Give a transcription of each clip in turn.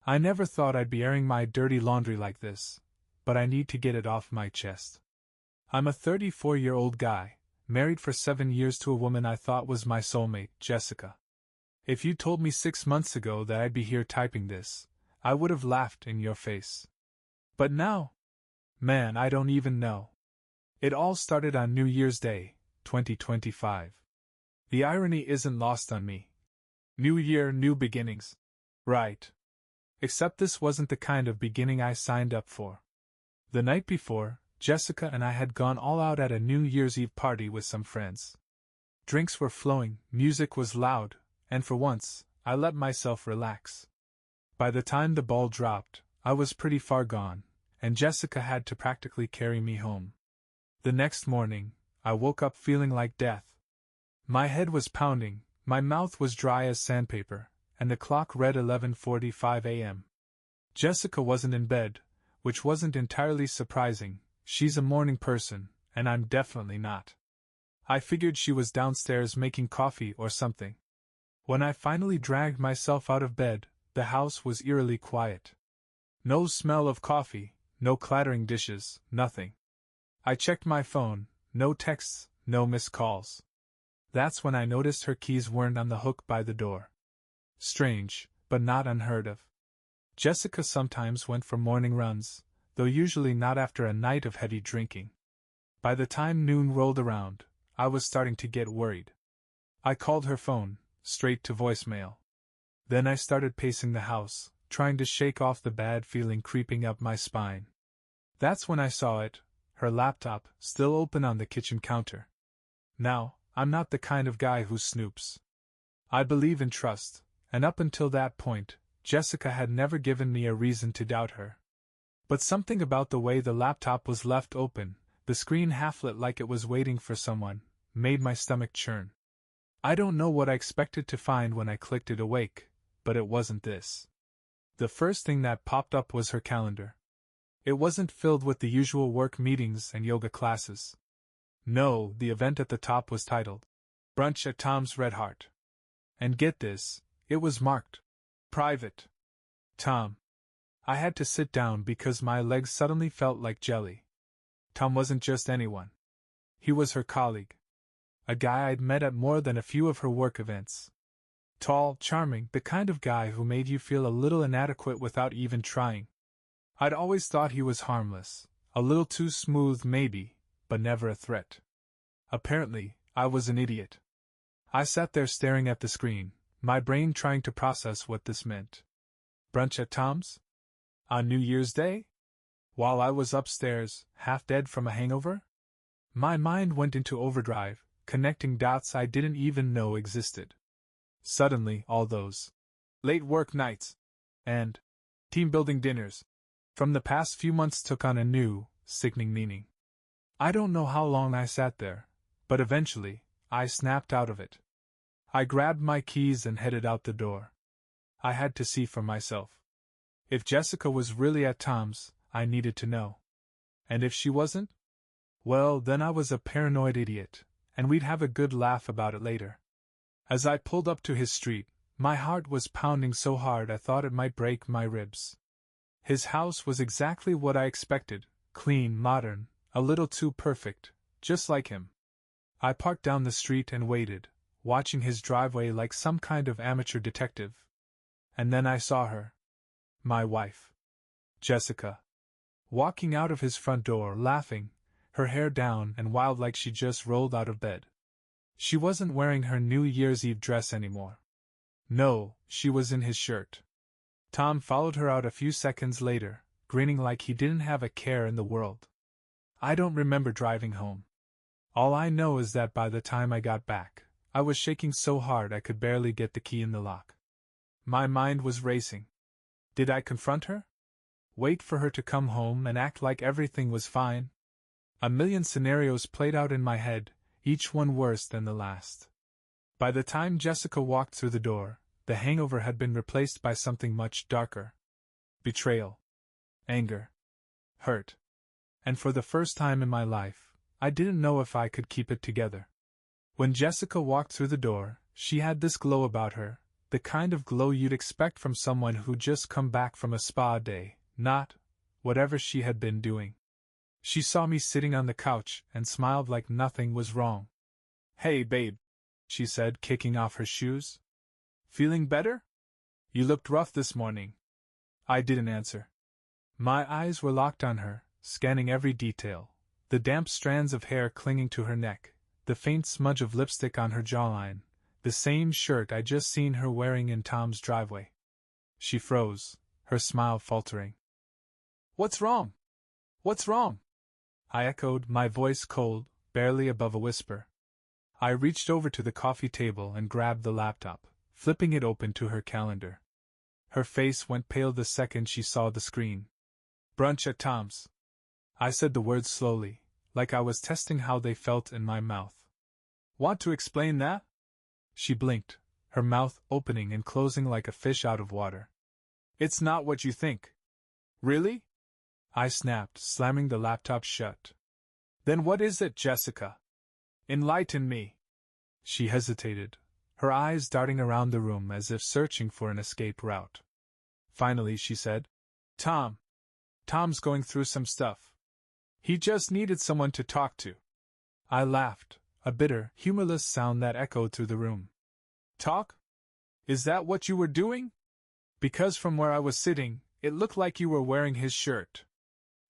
I never thought I'd be airing my dirty laundry like this, but I need to get it off my chest. I'm a 34-year-old guy, married for 7 years to a woman I thought was my soulmate, Jessica. If you told me 6 months ago that I'd be here typing this, I would have laughed in your face. But now? Man, I don't even know. It all started on New Year's Day, 2025. The irony isn't lost on me. New year, new beginnings. Right. Except this wasn't the kind of beginning I signed up for. The night before, Jessica and I had gone all out at a New Year's Eve party with some friends. Drinks were flowing, music was loud, and for once, I let myself relax. By the time the ball dropped, I was pretty far gone, and Jessica had to practically carry me home. The next morning, I woke up feeling like death. My head was pounding, my mouth was dry as sandpaper, and the clock read 11:45 a.m. Jessica wasn't in bed, which wasn't entirely surprising. She's a morning person, and I'm definitely not. I figured she was downstairs making coffee or something. When I finally dragged myself out of bed, the house was eerily quiet. No smell of coffee, no clattering dishes, nothing. I checked my phone, no texts, no missed calls. That's when I noticed her keys weren't on the hook by the door. Strange, but not unheard of. Jessica sometimes went for morning runs, though usually not after a night of heavy drinking. By the time noon rolled around, I was starting to get worried. I called her phone, straight to voicemail. Then I started pacing the house, trying to shake off the bad feeling creeping up my spine. That's when I saw it, her laptop, still open on the kitchen counter. Now, I'm not the kind of guy who snoops. I believe in trust, and up until that point, Jessica had never given me a reason to doubt her. But something about the way the laptop was left open, the screen half lit like it was waiting for someone, made my stomach churn. I don't know what I expected to find when I clicked it awake, but it wasn't this. The first thing that popped up was her calendar. It wasn't filled with the usual work meetings and yoga classes. No, the event at the top was titled Brunch at Tom's Red Heart. And get this, it was marked Private. Tom. I had to sit down because my legs suddenly felt like jelly. Tom wasn't just anyone. He was her colleague. A guy I'd met at more than a few of her work events. Tall, charming, the kind of guy who made you feel a little inadequate without even trying. I'd always thought he was harmless, a little too smooth maybe, but never a threat. Apparently, I was an idiot. I sat there staring at the screen, my brain trying to process what this meant. Brunch at Tom's? On New Year's Day? While I was upstairs, half dead from a hangover? My mind went into overdrive, connecting dots I didn't even know existed. Suddenly, all those late work nights and team-building dinners from the past few months took on a new, sickening meaning. I don't know how long I sat there, but eventually, I snapped out of it. I grabbed my keys and headed out the door. I had to see for myself. If Jessica was really at Tom's, I needed to know. And if she wasn't? Well, then I was a paranoid idiot, and we'd have a good laugh about it later. As I pulled up to his street, my heart was pounding so hard I thought it might break my ribs. His house was exactly what I expected, clean, modern, a little too perfect, just like him. I parked down the street and waited, watching his driveway like some kind of amateur detective. And then I saw her. My wife. Jessica. Walking out of his front door, laughing, her hair down and wild like she just rolled out of bed. She wasn't wearing her New Year's Eve dress anymore. No, she was in his shirt. Tom followed her out a few seconds later, grinning like he didn't have a care in the world. I don't remember driving home. All I know is that by the time I got back, I was shaking so hard I could barely get the key in the lock. My mind was racing. Did I confront her? Wait for her to come home and act like everything was fine? A million scenarios played out in my head, each one worse than the last. By the time Jessica walked through the door, the hangover had been replaced by something much darker. Betrayal. Anger. Hurt. And for the first time in my life, I didn't know if I could keep it together. When Jessica walked through the door, she had this glow about her, The kind of glow you'd expect from someone who'd just come back from a spa day, not whatever she had been doing. She saw me sitting on the couch and smiled like nothing was wrong. "Hey, babe," she said, kicking off her shoes. "Feeling better? You looked rough this morning." I didn't answer. My eyes were locked on her, scanning every detail: the damp strands of hair clinging to her neck, the faint smudge of lipstick on her jawline, the same shirt I'd just seen her wearing in Tom's driveway. She froze, her smile faltering. "What's wrong? What's wrong?" I echoed, my voice cold, barely above a whisper. I reached over to the coffee table and grabbed the laptop, flipping it open to her calendar. Her face went pale the second she saw the screen. "Brunch at Tom's." I said the words slowly, like I was testing how they felt in my mouth. "Want to explain that?" She blinked, her mouth opening and closing like a fish out of water. "It's not what you think." "Really?" I snapped, slamming the laptop shut. "Then what is it, Jessica? Enlighten me." She hesitated, her eyes darting around the room as if searching for an escape route. Finally she said, Tom's going through some stuff. He just needed someone to talk to." I laughed, a bitter, humorless sound that echoed through the room. "Talk? Is that what you were doing? Because from where I was sitting, it looked like you were wearing his shirt."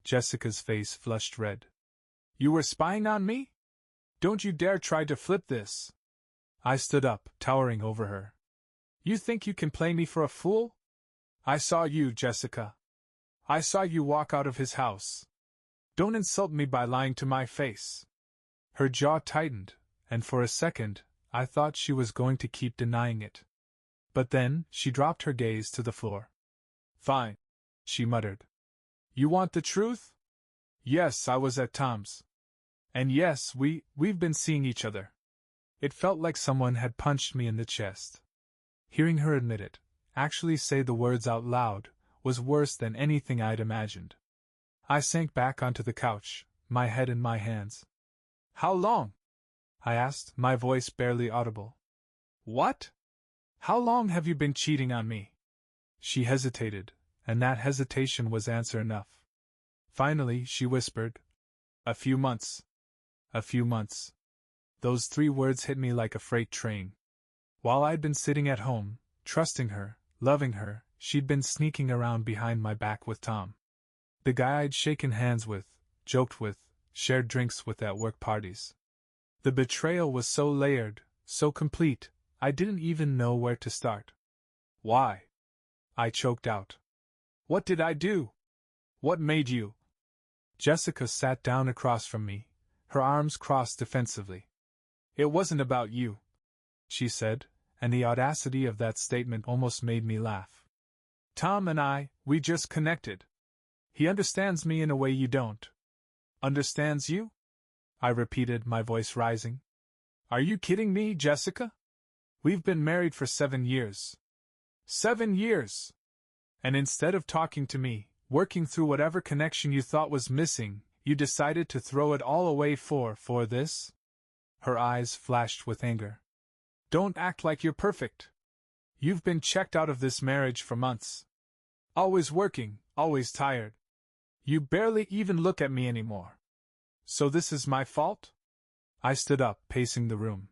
Jessica's face flushed red. "You were spying on me? Don't you dare try to flip this." I stood up, towering over her. "You think you can play me for a fool? I saw you, Jessica. I saw you walk out of his house. Don't insult me by lying to my face." Her jaw tightened, and for a second, I thought she was going to keep denying it. But then, she dropped her gaze to the floor. "Fine," she muttered. "You want the truth? Yes, I was at Tom's. And yes, we've been seeing each other." It felt like someone had punched me in the chest. Hearing her admit it, actually say the words out loud, was worse than anything I'd imagined. I sank back onto the couch, my head in my hands. "How long?" I asked, my voice barely audible. "What? How long have you been cheating on me?" She hesitated, and that hesitation was answer enough. Finally, she whispered, "A few months. A few months." Those 3 words hit me like a freight train. While I'd been sitting at home, trusting her, loving her, she'd been sneaking around behind my back with Tom. The guy I'd shaken hands with, joked with, shared drinks with at work parties. The betrayal was so layered, so complete, I didn't even know where to start. "Why?" I choked out. "What did I do? What made you?" Jessica sat down across from me, her arms crossed defensively. "It wasn't about you," she said, and the audacity of that statement almost made me laugh. "Tom and we just connected. He understands me in a way you don't." "Understands you?" I repeated, my voice rising. "Are you kidding me, Jessica? We've been married for 7 years. 7 years! And instead of talking to me, working through whatever connection you thought was missing, you decided to throw it all away for this?" Her eyes flashed with anger. "Don't act like you're perfect. You've been checked out of this marriage for months. Always working, always tired. You barely even look at me anymore. So this is my fault?" I stood up, pacing the room.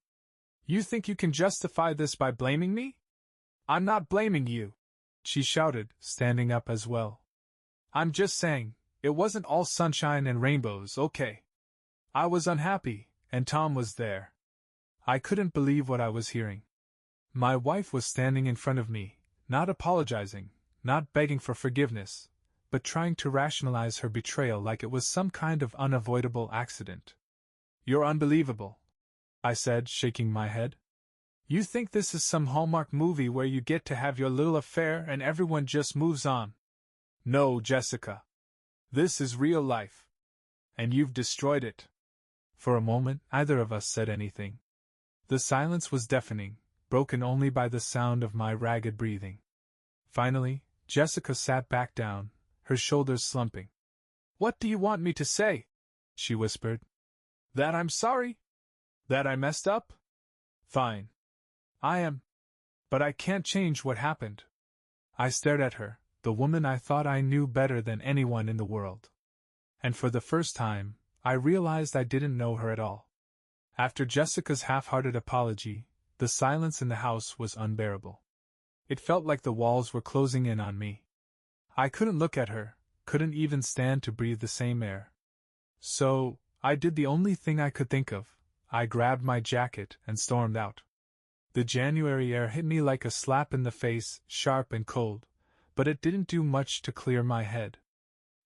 "You think you can justify this by blaming me? I'm not blaming you," she shouted, standing up as well. "I'm just saying, it wasn't all sunshine and rainbows, okay? I was unhappy, and Tom was there." I couldn't believe what I was hearing. My wife was standing in front of me, not apologizing, not begging for forgiveness, but trying to rationalize her betrayal like it was some kind of unavoidable accident. "You're unbelievable," I said, shaking my head. "You think this is some Hallmark movie where you get to have your little affair and everyone just moves on. No, Jessica. This is real life. And you've destroyed it." For a moment, neither of us said anything. The silence was deafening, broken only by the sound of my ragged breathing. Finally, Jessica sat back down, her shoulders slumping. "What do you want me to say?" she whispered. "That I'm sorry? That I messed up? Fine. I am. But I can't change what happened. I stared at her, the woman I thought I knew better than anyone in the world. And for the first time, I realized I didn't know her at all. After Jessica's half-hearted apology, the silence in the house was unbearable. It felt like the walls were closing in on me. I couldn't look at her, couldn't even stand to breathe the same air. So, I did the only thing I could think of. I grabbed my jacket and stormed out. The January air hit me like a slap in the face, sharp and cold, but it didn't do much to clear my head.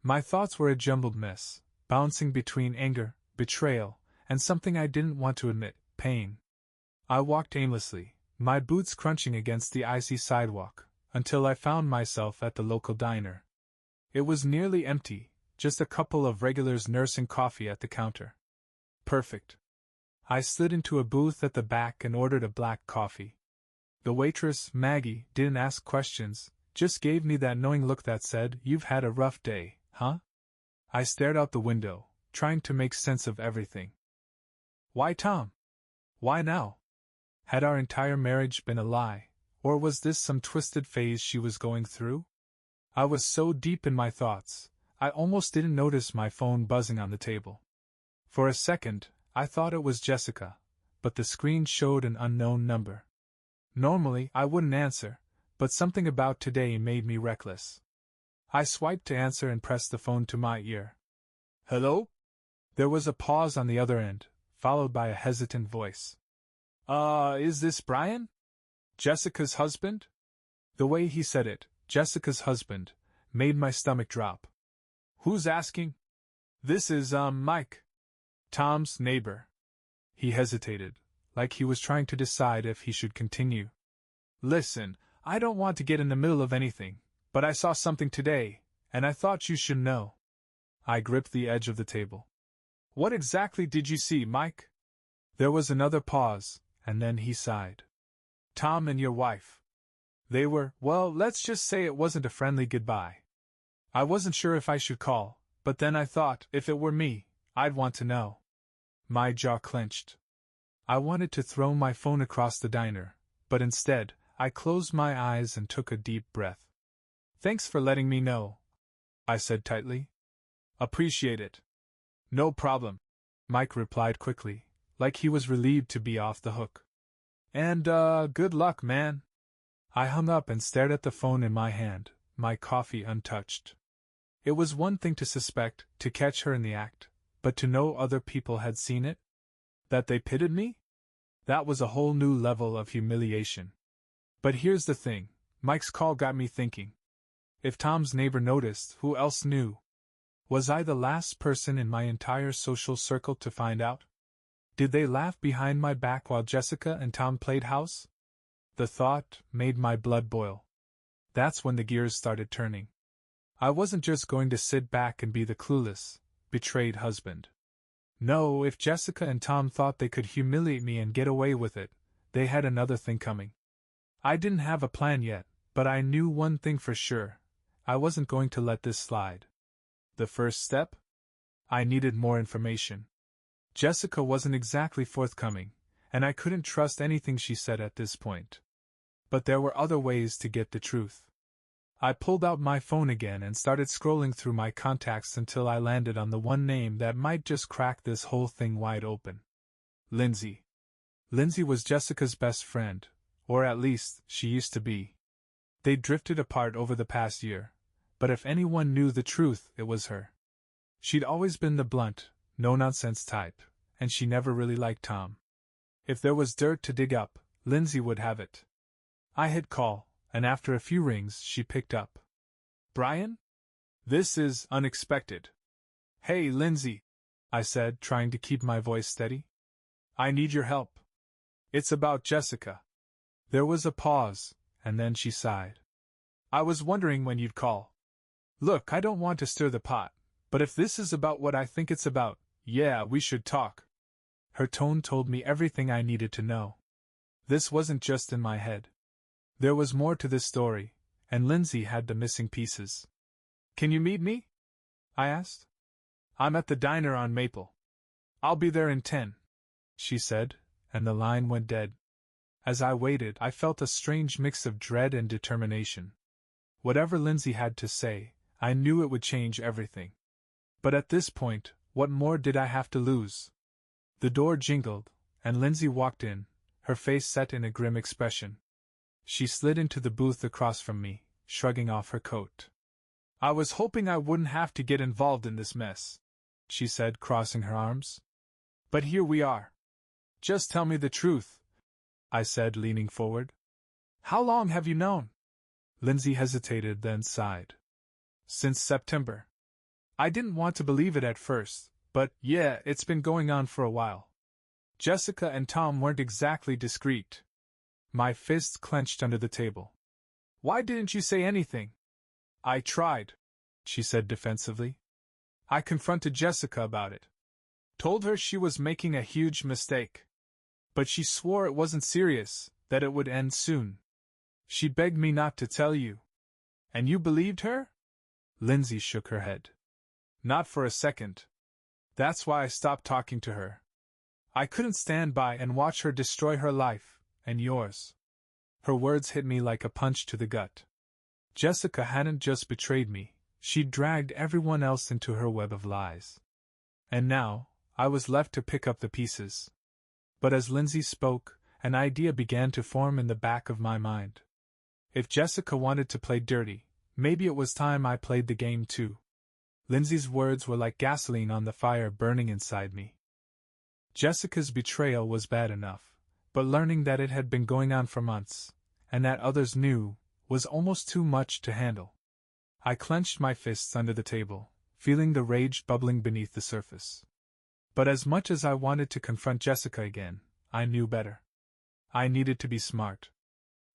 My thoughts were a jumbled mess, bouncing between anger, betrayal, and something I didn't want to admit, pain. I walked aimlessly, my boots crunching against the icy sidewalk, until I found myself at the local diner. It was nearly empty, just a couple of regulars nursing coffee at the counter. Perfect. I slid into a booth at the back and ordered a black coffee. The waitress, Maggie, didn't ask questions, just gave me that knowing look that said, "You've had a rough day, huh?" I stared out the window, trying to make sense of everything. Why Tom? Why now? Had our entire marriage been a lie, or was this some twisted phase she was going through? I was so deep in my thoughts, I almost didn't notice my phone buzzing on the table. For a second, I thought it was Jessica, but the screen showed an unknown number. Normally, I wouldn't answer, but something about today made me reckless. I swiped to answer and pressed the phone to my ear. Hello? There was a pause on the other end, followed by a hesitant voice. Is this Brian? Jessica's husband? The way he said it, Jessica's husband, made my stomach drop. Who's asking? This is, Mike. Tom's neighbor. He hesitated, like he was trying to decide if he should continue. Listen, I don't want to get in the middle of anything, but I saw something today, and I thought you should know. I gripped the edge of the table. What exactly did you see, Mike? There was another pause, and then he sighed. Tom and your wife. They were, well, let's just say it wasn't a friendly goodbye. I wasn't sure if I should call, but then I thought, if it were me, I'd want to know. My jaw clenched. I wanted to throw my phone across the diner, but instead, I closed my eyes and took a deep breath. Thanks for letting me know, I said tightly. Appreciate it. No problem, Mike replied quickly, like he was relieved to be off the hook. And, good luck, man. I hung up and stared at the phone in my hand, my coffee untouched. It was one thing to suspect, to catch her in the act, but to know other people had seen it? That they pitied me? That was a whole new level of humiliation. But here's the thing, Mike's call got me thinking. If Tom's neighbor noticed, who else knew? Was I the last person in my entire social circle to find out? Did they laugh behind my back while Jessica and Tom played house? The thought made my blood boil. That's when the gears started turning. I wasn't just going to sit back and be the clueless, betrayed husband. No, if Jessica and Tom thought they could humiliate me and get away with it, they had another thing coming. I didn't have a plan yet, but I knew one thing for sure. I wasn't going to let this slide. The first step? I needed more information. Jessica wasn't exactly forthcoming, and I couldn't trust anything she said at this point. But there were other ways to get the truth. I pulled out my phone again and started scrolling through my contacts until I landed on the one name that might just crack this whole thing wide open. Lindsay. Lindsay was Jessica's best friend, or at least, she used to be. They'd drifted apart over the past year, but if anyone knew the truth, it was her. She'd always been the blunt, no-nonsense type, and she never really liked Tom. If there was dirt to dig up, Lindsay would have it. I hit call, and after a few rings, she picked up. Brian? This is unexpected. Hey, Lindsay, I said, trying to keep my voice steady. I need your help. It's about Jessica. There was a pause, and then she sighed. I was wondering when you'd call. Look, I don't want to stir the pot, but if this is about what I think it's about, yeah, we should talk. Her tone told me everything I needed to know. This wasn't just in my head. There was more to this story, and Lindsay had the missing pieces. Can you meet me? I asked. I'm at the diner on Maple. I'll be there in 10, she said, and the line went dead. As I waited, I felt a strange mix of dread and determination. Whatever Lindsay had to say, I knew it would change everything. But at this point, what more did I have to lose? The door jingled, and Lindsay walked in, her face set in a grim expression. She slid into the booth across from me, shrugging off her coat. "I was hoping I wouldn't have to get involved in this mess," she said, crossing her arms. "But here we are. Just tell me the truth," I said, leaning forward. "How long have you known?" Lindsay hesitated, then sighed. "Since September." I didn't want to believe it at first, but yeah, it's been going on for a while. Jessica and Tom weren't exactly discreet. My fists clenched under the table. "Why didn't you say anything?" "I tried," she said defensively. "I confronted Jessica about it. Told her she was making a huge mistake. But she swore it wasn't serious, that it would end soon. She begged me not to tell you." "And you believed her?" Lindsay shook her head. "Not for a second. That's why I stopped talking to her. I couldn't stand by and watch her destroy her life, and yours." Her words hit me like a punch to the gut. Jessica hadn't just betrayed me, she'd dragged everyone else into her web of lies. And now, I was left to pick up the pieces. But as Lindsay spoke, an idea began to form in the back of my mind. If Jessica wanted to play dirty, maybe it was time I played the game too. Lindsay's words were like gasoline on the fire burning inside me. Jessica's betrayal was bad enough, but learning that it had been going on for months, and that others knew, was almost too much to handle. I clenched my fists under the table, feeling the rage bubbling beneath the surface. But as much as I wanted to confront Jessica again, I knew better. I needed to be smart.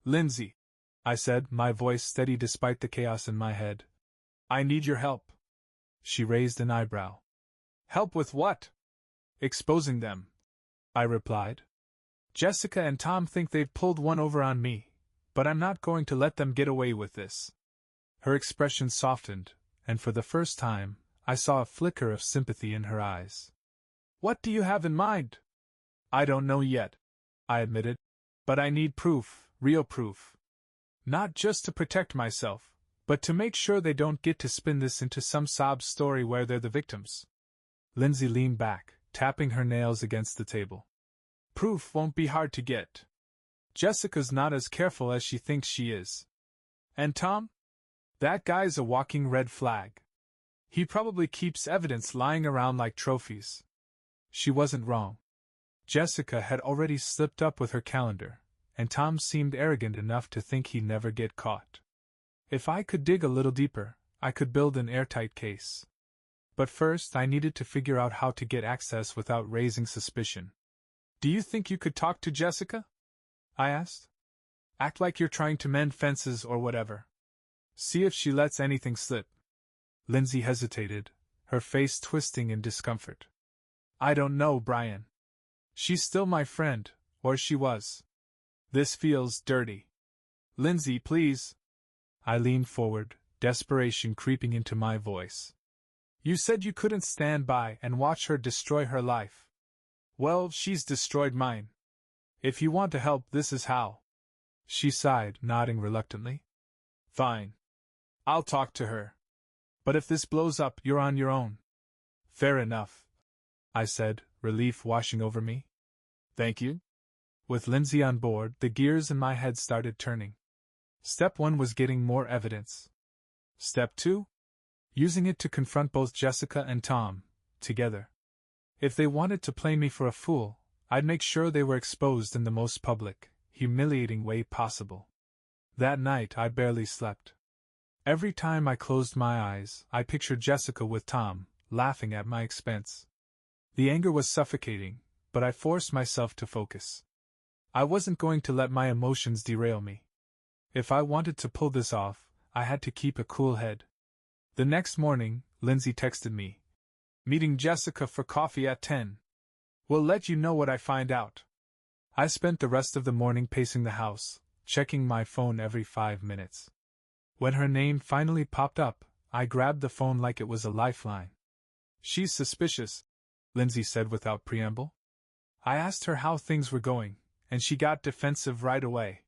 "Lindsay," I said, my voice steady despite the chaos in my head, "I need your help." She raised an eyebrow. "Help with what?" "Exposing them," I replied. "Jessica and Tom think they've pulled one over on me, but I'm not going to let them get away with this." Her expression softened, and for the first time, I saw a flicker of sympathy in her eyes. "What do you have in mind?" "I don't know yet," I admitted. "But I need proof, real proof. Not just to protect myself, but to make sure they don't get to spin this into some sob story where they're the victims." Lindsay leaned back, tapping her nails against the table. "Proof won't be hard to get. Jessica's not as careful as she thinks she is. And Tom? That guy's a walking red flag. He probably keeps evidence lying around like trophies." She wasn't wrong. Jessica had already slipped up with her calendar, and Tom seemed arrogant enough to think he'd never get caught. If I could dig a little deeper, I could build an airtight case. But first I needed to figure out how to get access without raising suspicion. "Do you think you could talk to Jessica?" I asked. "Act like you're trying to mend fences or whatever. See if she lets anything slip." Lindsay hesitated, her face twisting in discomfort. "I don't know, Brian. She's still my friend, or she was. This feels dirty. Lindsay, please." I leaned forward, desperation creeping into my voice. "You said you couldn't stand by and watch her destroy her life. Well, she's destroyed mine. If you want to help, this is how." She sighed, nodding reluctantly. "Fine. I'll talk to her. But if this blows up, you're on your own." "Fair enough," I said, relief washing over me. "Thank you." With Lindsay on board, the gears in my head started turning. Step 1 was getting more evidence. Step 2? Using it to confront both Jessica and Tom, together. If they wanted to play me for a fool, I'd make sure they were exposed in the most public, humiliating way possible. That night I barely slept. Every time I closed my eyes, I pictured Jessica with Tom, laughing at my expense. The anger was suffocating, but I forced myself to focus. I wasn't going to let my emotions derail me. If I wanted to pull this off, I had to keep a cool head. The next morning, Lindsay texted me. "Meeting Jessica for coffee at 10. We'll let you know what I find out." I spent the rest of the morning pacing the house, checking my phone every 5 minutes. When her name finally popped up, I grabbed the phone like it was a lifeline. "She's suspicious," Lindsay said without preamble. I asked her how things were going, and she got defensive right away.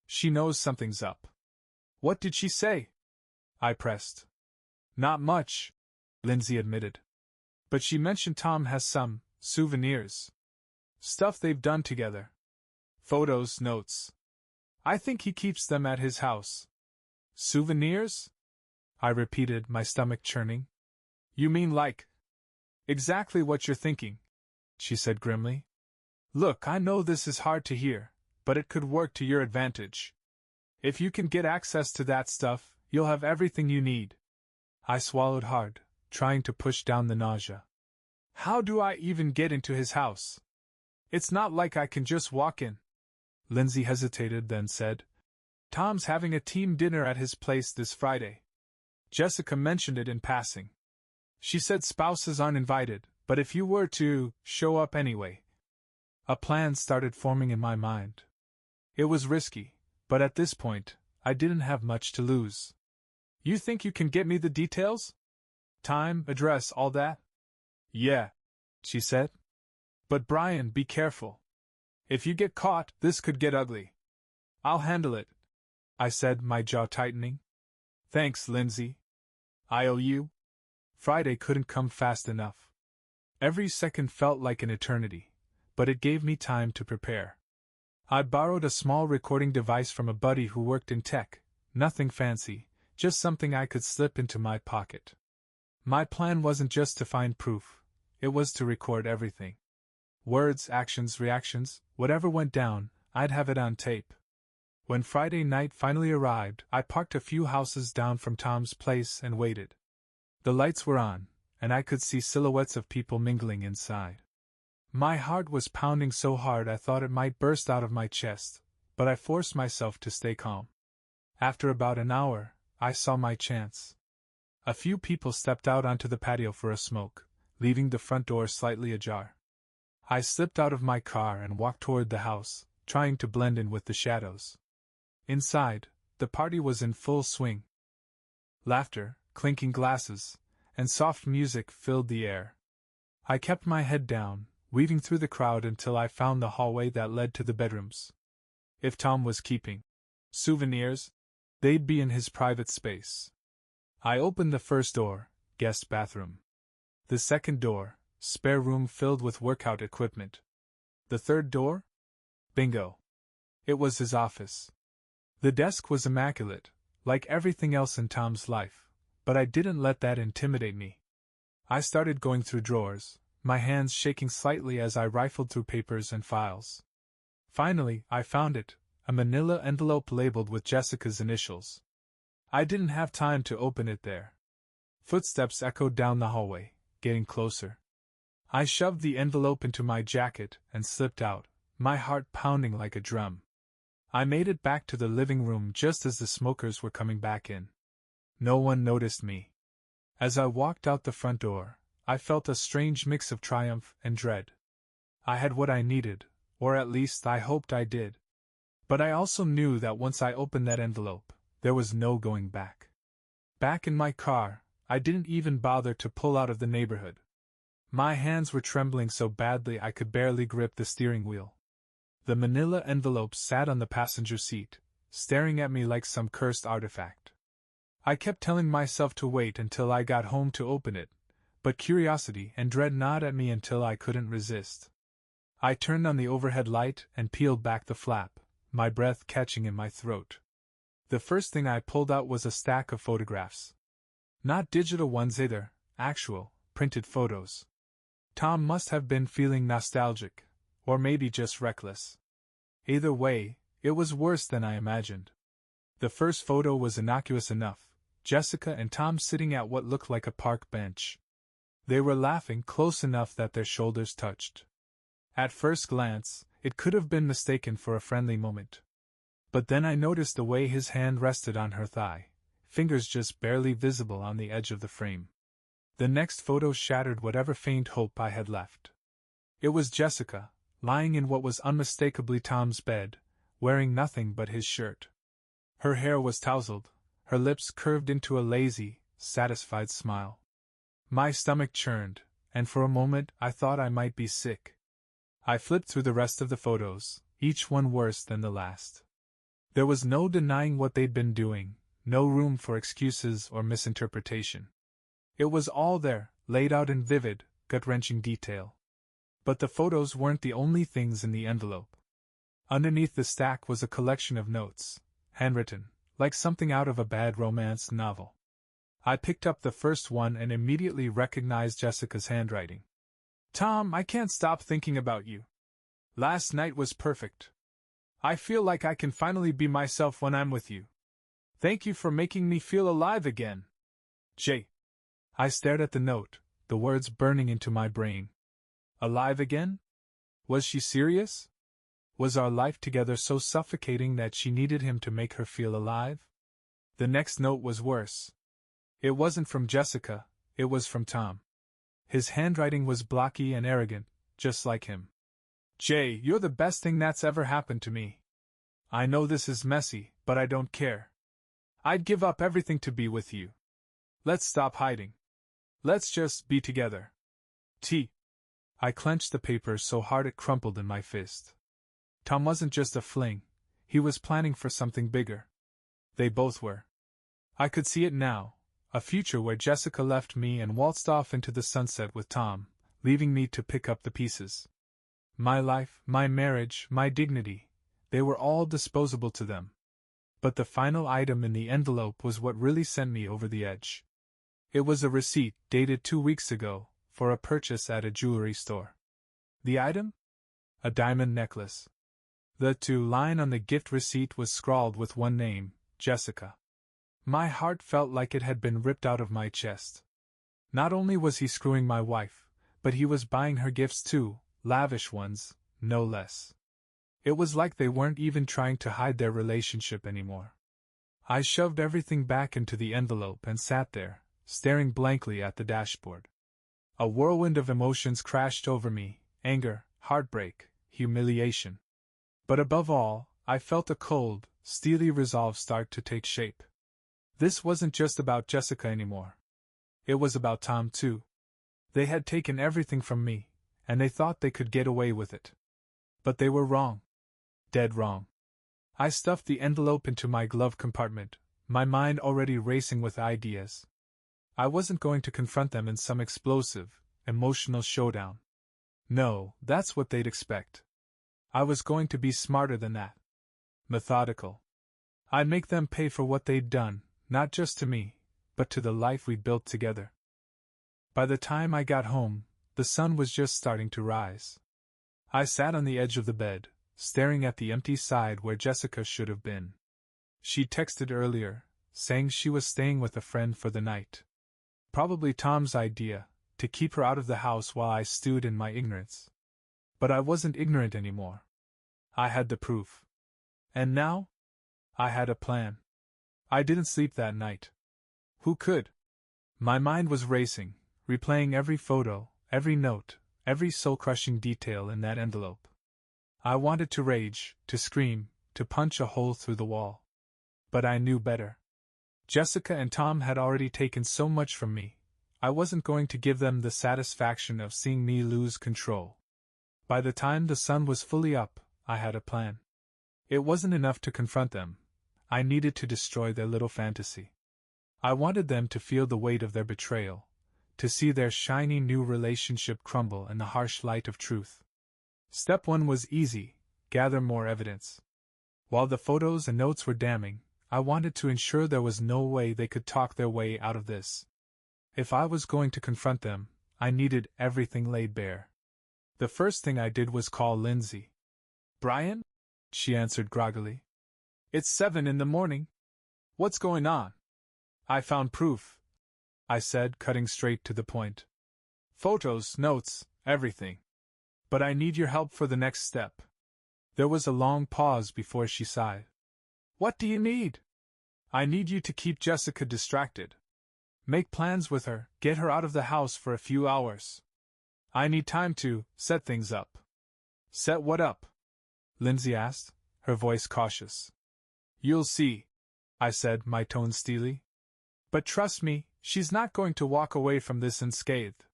She knows something's up. What did she say? I pressed. Not much, Lindsay admitted. But she mentioned Tom has some souvenirs. Stuff they've done together. Photos, notes. I think he keeps them at his house. Souvenirs? I repeated, my stomach churning. You mean like... Exactly what you're thinking, she said grimly. Look, I know this is hard to hear, but it could work to your advantage. If you can get access to that stuff, you'll have everything you need. I swallowed hard, trying to push down the nausea. How do I even get into his house? It's not like I can just walk in. Lindsay hesitated, then said, Tom's having a team dinner at his place this Friday. Jessica mentioned it in passing. She said spouses aren't invited, but if you were to show up anyway. A plan started forming in my mind. It was risky, but at this point, I didn't have much to lose. You think you can get me the details? Time, address, all that? Yeah, she said. But Brian, be careful. If you get caught, this could get ugly. I'll handle it, I said, my jaw tightening. Thanks, Lindsay. I owe you. Friday couldn't come fast enough. Every second felt like an eternity, but it gave me time to prepare. I borrowed a small recording device from a buddy who worked in tech, nothing fancy, just something I could slip into my pocket. My plan wasn't just to find proof, it was to record everything. Words, actions, reactions, whatever went down, I'd have it on tape. When Friday night finally arrived, I parked a few houses down from Tom's place and waited. The lights were on, and I could see silhouettes of people mingling inside. My heart was pounding so hard I thought it might burst out of my chest, but I forced myself to stay calm. After about an hour, I saw my chance. A few people stepped out onto the patio for a smoke, leaving the front door slightly ajar. I slipped out of my car and walked toward the house, trying to blend in with the shadows. Inside, the party was in full swing. Laughter, clinking glasses, and soft music filled the air. I kept my head down, weaving through the crowd until I found the hallway that led to the bedrooms. If Tom was keeping souvenirs, they'd be in his private space. I opened the first door, guest bathroom. The second door, spare room filled with workout equipment. The third door? Bingo. It was his office. The desk was immaculate, like everything else in Tom's life, but I didn't let that intimidate me. I started going through drawers, my hands shaking slightly as I rifled through papers and files. Finally, I found it, a manila envelope labeled with Jessica's initials. I didn't have time to open it there. Footsteps echoed down the hallway, getting closer. I shoved the envelope into my jacket and slipped out, my heart pounding like a drum. I made it back to the living room just as the smokers were coming back in. No one noticed me. As I walked out the front door, I felt a strange mix of triumph and dread. I had what I needed, or at least I hoped I did. But I also knew that once I opened that envelope, there was no going back. Back in my car, I didn't even bother to pull out of the neighborhood. My hands were trembling so badly I could barely grip the steering wheel. The manila envelope sat on the passenger seat, staring at me like some cursed artifact. I kept telling myself to wait until I got home to open it, but curiosity and dread gnawed at me until I couldn't resist. I turned on the overhead light and peeled back the flap, my breath catching in my throat. The first thing I pulled out was a stack of photographs. Not digital ones either, actual, printed photos. Tom must have been feeling nostalgic, or maybe just reckless. Either way, it was worse than I imagined. The first photo was innocuous enough, Jessica and Tom sitting at what looked like a park bench. They were laughing close enough that their shoulders touched. At first glance, it could have been mistaken for a friendly moment. But then I noticed the way his hand rested on her thigh, fingers just barely visible on the edge of the frame. The next photo shattered whatever faint hope I had left. It was Jessica, lying in what was unmistakably Tom's bed, wearing nothing but his shirt. Her hair was tousled, her lips curved into a lazy, satisfied smile. My stomach churned, and for a moment I thought I might be sick. I flipped through the rest of the photos, each one worse than the last. There was no denying what they'd been doing, no room for excuses or misinterpretation. It was all there, laid out in vivid, gut-wrenching detail. But the photos weren't the only things in the envelope. Underneath the stack was a collection of notes, handwritten, like something out of a bad romance novel. I picked up the first one and immediately recognized Jessica's handwriting. "Tom, I can't stop thinking about you. Last night was perfect. I feel like I can finally be myself when I'm with you. Thank you for making me feel alive again. J." I stared at the note, the words burning into my brain. Alive again? Was she serious? Was our life together so suffocating that she needed him to make her feel alive? The next note was worse. It wasn't from Jessica, it was from Tom. His handwriting was blocky and arrogant, just like him. "Jay, you're the best thing that's ever happened to me. I know this is messy, but I don't care. I'd give up everything to be with you. Let's stop hiding. Let's just be together. T." I clenched the paper so hard it crumpled in my fist. Tom wasn't just a fling, he was planning for something bigger. They both were. I could see it now, a future where Jessica left me and waltzed off into the sunset with Tom, leaving me to pick up the pieces. My life, my marriage, my dignity, they were all disposable to them. But the final item in the envelope was what really sent me over the edge. It was a receipt, dated 2 weeks ago, for a purchase at a jewelry store. The item? A diamond necklace. The "to" line on the gift receipt was scrawled with one name, Jessica. My heart felt like it had been ripped out of my chest. Not only was he screwing my wife, but he was buying her gifts too, lavish ones, no less. It was like they weren't even trying to hide their relationship anymore. I shoved everything back into the envelope and sat there, staring blankly at the dashboard. A whirlwind of emotions crashed over me: anger, heartbreak, humiliation. But above all, I felt a cold, steely resolve start to take shape. This wasn't just about Jessica anymore. It was about Tom too. They had taken everything from me, and they thought they could get away with it. But they were wrong. Dead wrong. I stuffed the envelope into my glove compartment, my mind already racing with ideas. I wasn't going to confront them in some explosive, emotional showdown. No, that's what they'd expect. I was going to be smarter than that. Methodical. I'd make them pay for what they'd done, not just to me, but to the life we'd built together. By the time I got home, the sun was just starting to rise. I sat on the edge of the bed, staring at the empty side where Jessica should have been. She texted earlier, saying she was staying with a friend for the night. Probably Tom's idea, to keep her out of the house while I stewed in my ignorance. But I wasn't ignorant anymore. I had the proof. And now? I had a plan. I didn't sleep that night. Who could? My mind was racing, replaying every photo, every note, every soul-crushing detail in that envelope. I wanted to rage, to scream, to punch a hole through the wall. But I knew better. Jessica and Tom had already taken so much from me. I wasn't going to give them the satisfaction of seeing me lose control. By the time the sun was fully up, I had a plan. It wasn't enough to confront them. I needed to destroy their little fantasy. I wanted them to feel the weight of their betrayal, to see their shiny new relationship crumble in the harsh light of truth. Step 1 was easy: gather more evidence. While the photos and notes were damning, I wanted to ensure there was no way they could talk their way out of this. If I was going to confront them, I needed everything laid bare. The first thing I did was call Lindsay. "Brian?" she answered groggily. "It's 7 in the morning. What's going on?" "I found proof," I said, cutting straight to the point. "Photos, notes, everything. But I need your help for the next step." There was a long pause before she sighed. "What do you need?" "I need you to keep Jessica distracted. Make plans with her, get her out of the house for a few hours. I need time to set things up." "Set what up?" Lindsay asked, her voice cautious. "You'll see," I said, my tone steely. "But trust me, she's not going to walk away from this unscathed."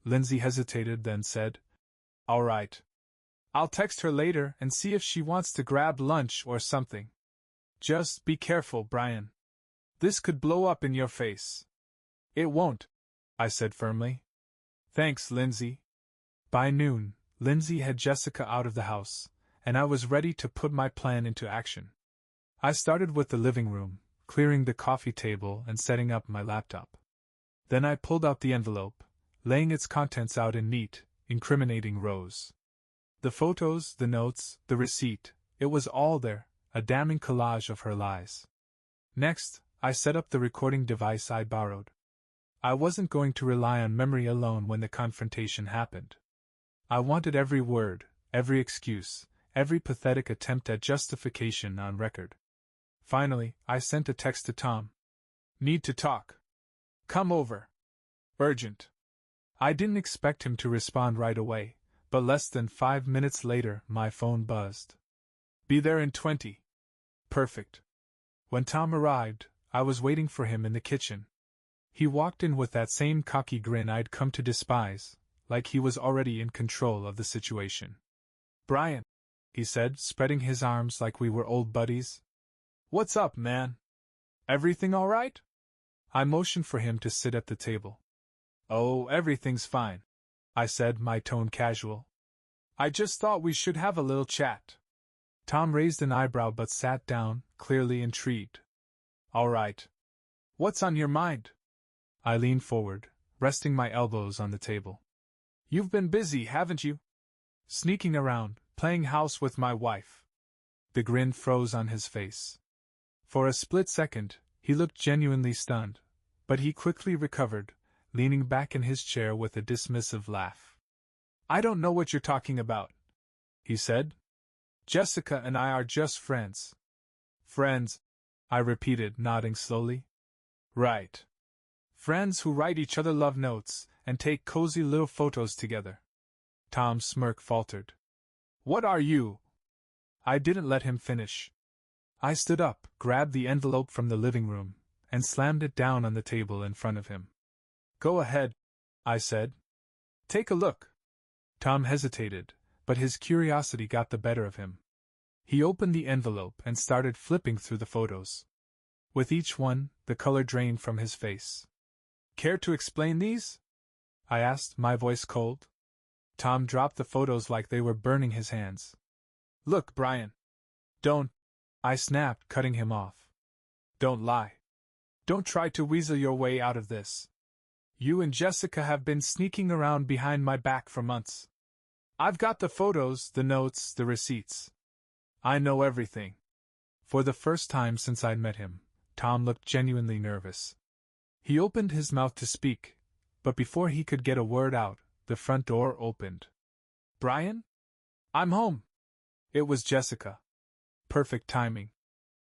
Lindsay hesitated, then said, "All right. I'll text her later and see if she wants to grab lunch or something. Just be careful, Brian. This could blow up in your face. It won't, I said firmly. Thanks, Lindsay. By noon, Lindsay had Jessica out of the house, and I was ready to put my plan into action. I started with the living room, clearing the coffee table and setting up my laptop. Then I pulled out the envelope, laying its contents out in neat, incriminating rows. The photos, the notes, the receipt, it was all there, a damning collage of her lies. Next, I set up the recording device I borrowed. I wasn't going to rely on memory alone when the confrontation happened. I wanted every word, every excuse, every pathetic attempt at justification on record. Finally, I sent a text to Tom. Need to talk. Come over. Urgent. I didn't expect him to respond right away, but less than 5 minutes later my phone buzzed. Be there in 20. Perfect. When Tom arrived, I was waiting for him in the kitchen. He walked in with that same cocky grin I'd come to despise, like he was already in control of the situation. Brian, he said, spreading his arms like we were old buddies. What's up, man? Everything all right? I motioned for him to sit at the table. Oh, everything's fine, I said, my tone casual. I just thought we should have a little chat. Tom raised an eyebrow but sat down, clearly intrigued. All right. What's on your mind? I leaned forward, resting my elbows on the table. You've been busy, haven't you? Sneaking around, playing house with my wife. The grin froze on his face. For a split second, he looked genuinely stunned, but he quickly recovered, leaning back in his chair with a dismissive laugh. I don't know what you're talking about, he said. Jessica and I are just friends. Friends, I repeated, nodding slowly. Right. Friends who write each other love notes and take cozy little photos together. Tom's smirk faltered. What are you? I didn't let him finish. I stood up, grabbed the envelope from the living room, and slammed it down on the table in front of him. Go ahead, I said. Take a look. Tom hesitated, but his curiosity got the better of him. He opened the envelope and started flipping through the photos. With each one, the color drained from his face. Care to explain these? I asked, my voice cold. Tom dropped the photos like they were burning his hands. Look, Brian. Don't, I snapped, cutting him off. Don't lie. Don't try to weasel your way out of this. You and Jessica have been sneaking around behind my back for months. I've got the photos, the notes, the receipts. I know everything. For the first time since I'd met him, Tom looked genuinely nervous. He opened his mouth to speak, but before he could get a word out, the front door opened. Brian? I'm home. It was Jessica. Perfect timing.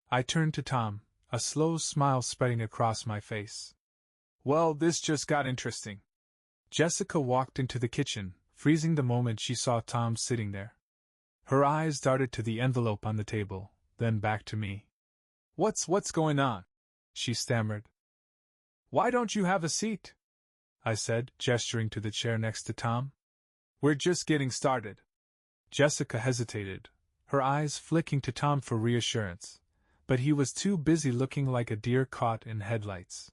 I turned to Tom, a slow smile spreading across my face. Well, this just got interesting. Jessica walked into the kitchen, freezing the moment she saw Tom sitting there. Her eyes darted to the envelope on the table, then back to me. What's going on? She stammered. Why don't you have a seat? I said, gesturing to the chair next to Tom. We're just getting started. Jessica hesitated, her eyes flicking to Tom for reassurance, but he was too busy looking like a deer caught in headlights.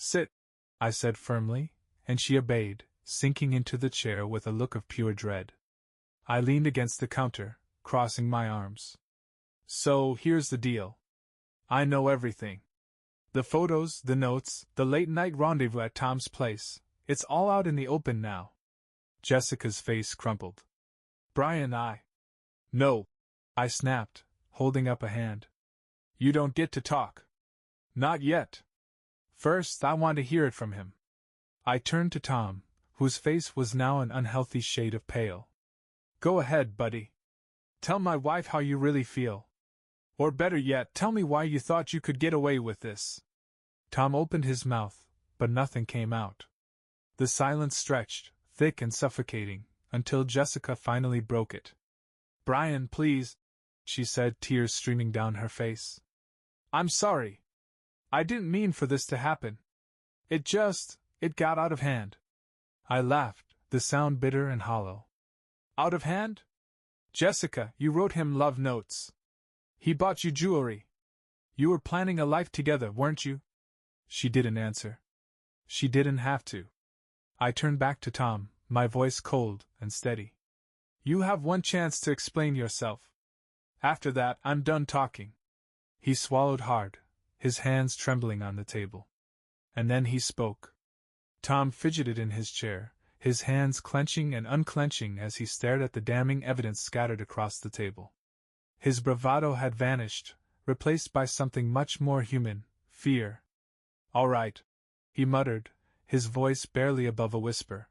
Sit, I said firmly, and she obeyed, sinking into the chair with a look of pure dread. I leaned against the counter, crossing my arms. So, here's the deal. I know everything. The photos, the notes, the late-night rendezvous at Tom's place, it's all out in the open now. Jessica's face crumpled. Brian, No, I snapped, holding up a hand. You don't get to talk. Not yet. First, I want to hear it from him. I turned to Tom, whose face was now an unhealthy shade of pale. Go ahead, buddy. Tell my wife how you really feel. Or better yet, tell me why you thought you could get away with this. Tom opened his mouth, but nothing came out. The silence stretched, thick and suffocating, until Jessica finally broke it. Brian, please, she said, tears streaming down her face. I'm sorry. I didn't mean for this to happen. It got out of hand. I laughed, the sound bitter and hollow. Out of hand? Jessica, you wrote him love notes. He bought you jewelry. You were planning a life together, weren't you? She didn't answer. She didn't have to. I turned back to Tom, my voice cold and steady. You have one chance to explain yourself. After that, I'm done talking. He swallowed hard, his hands trembling on the table. And then he spoke. Tom fidgeted in his chair, his hands clenching and unclenching as he stared at the damning evidence scattered across the table. His bravado had vanished, replaced by something much more human, fear. All right, he muttered, his voice barely above a whisper.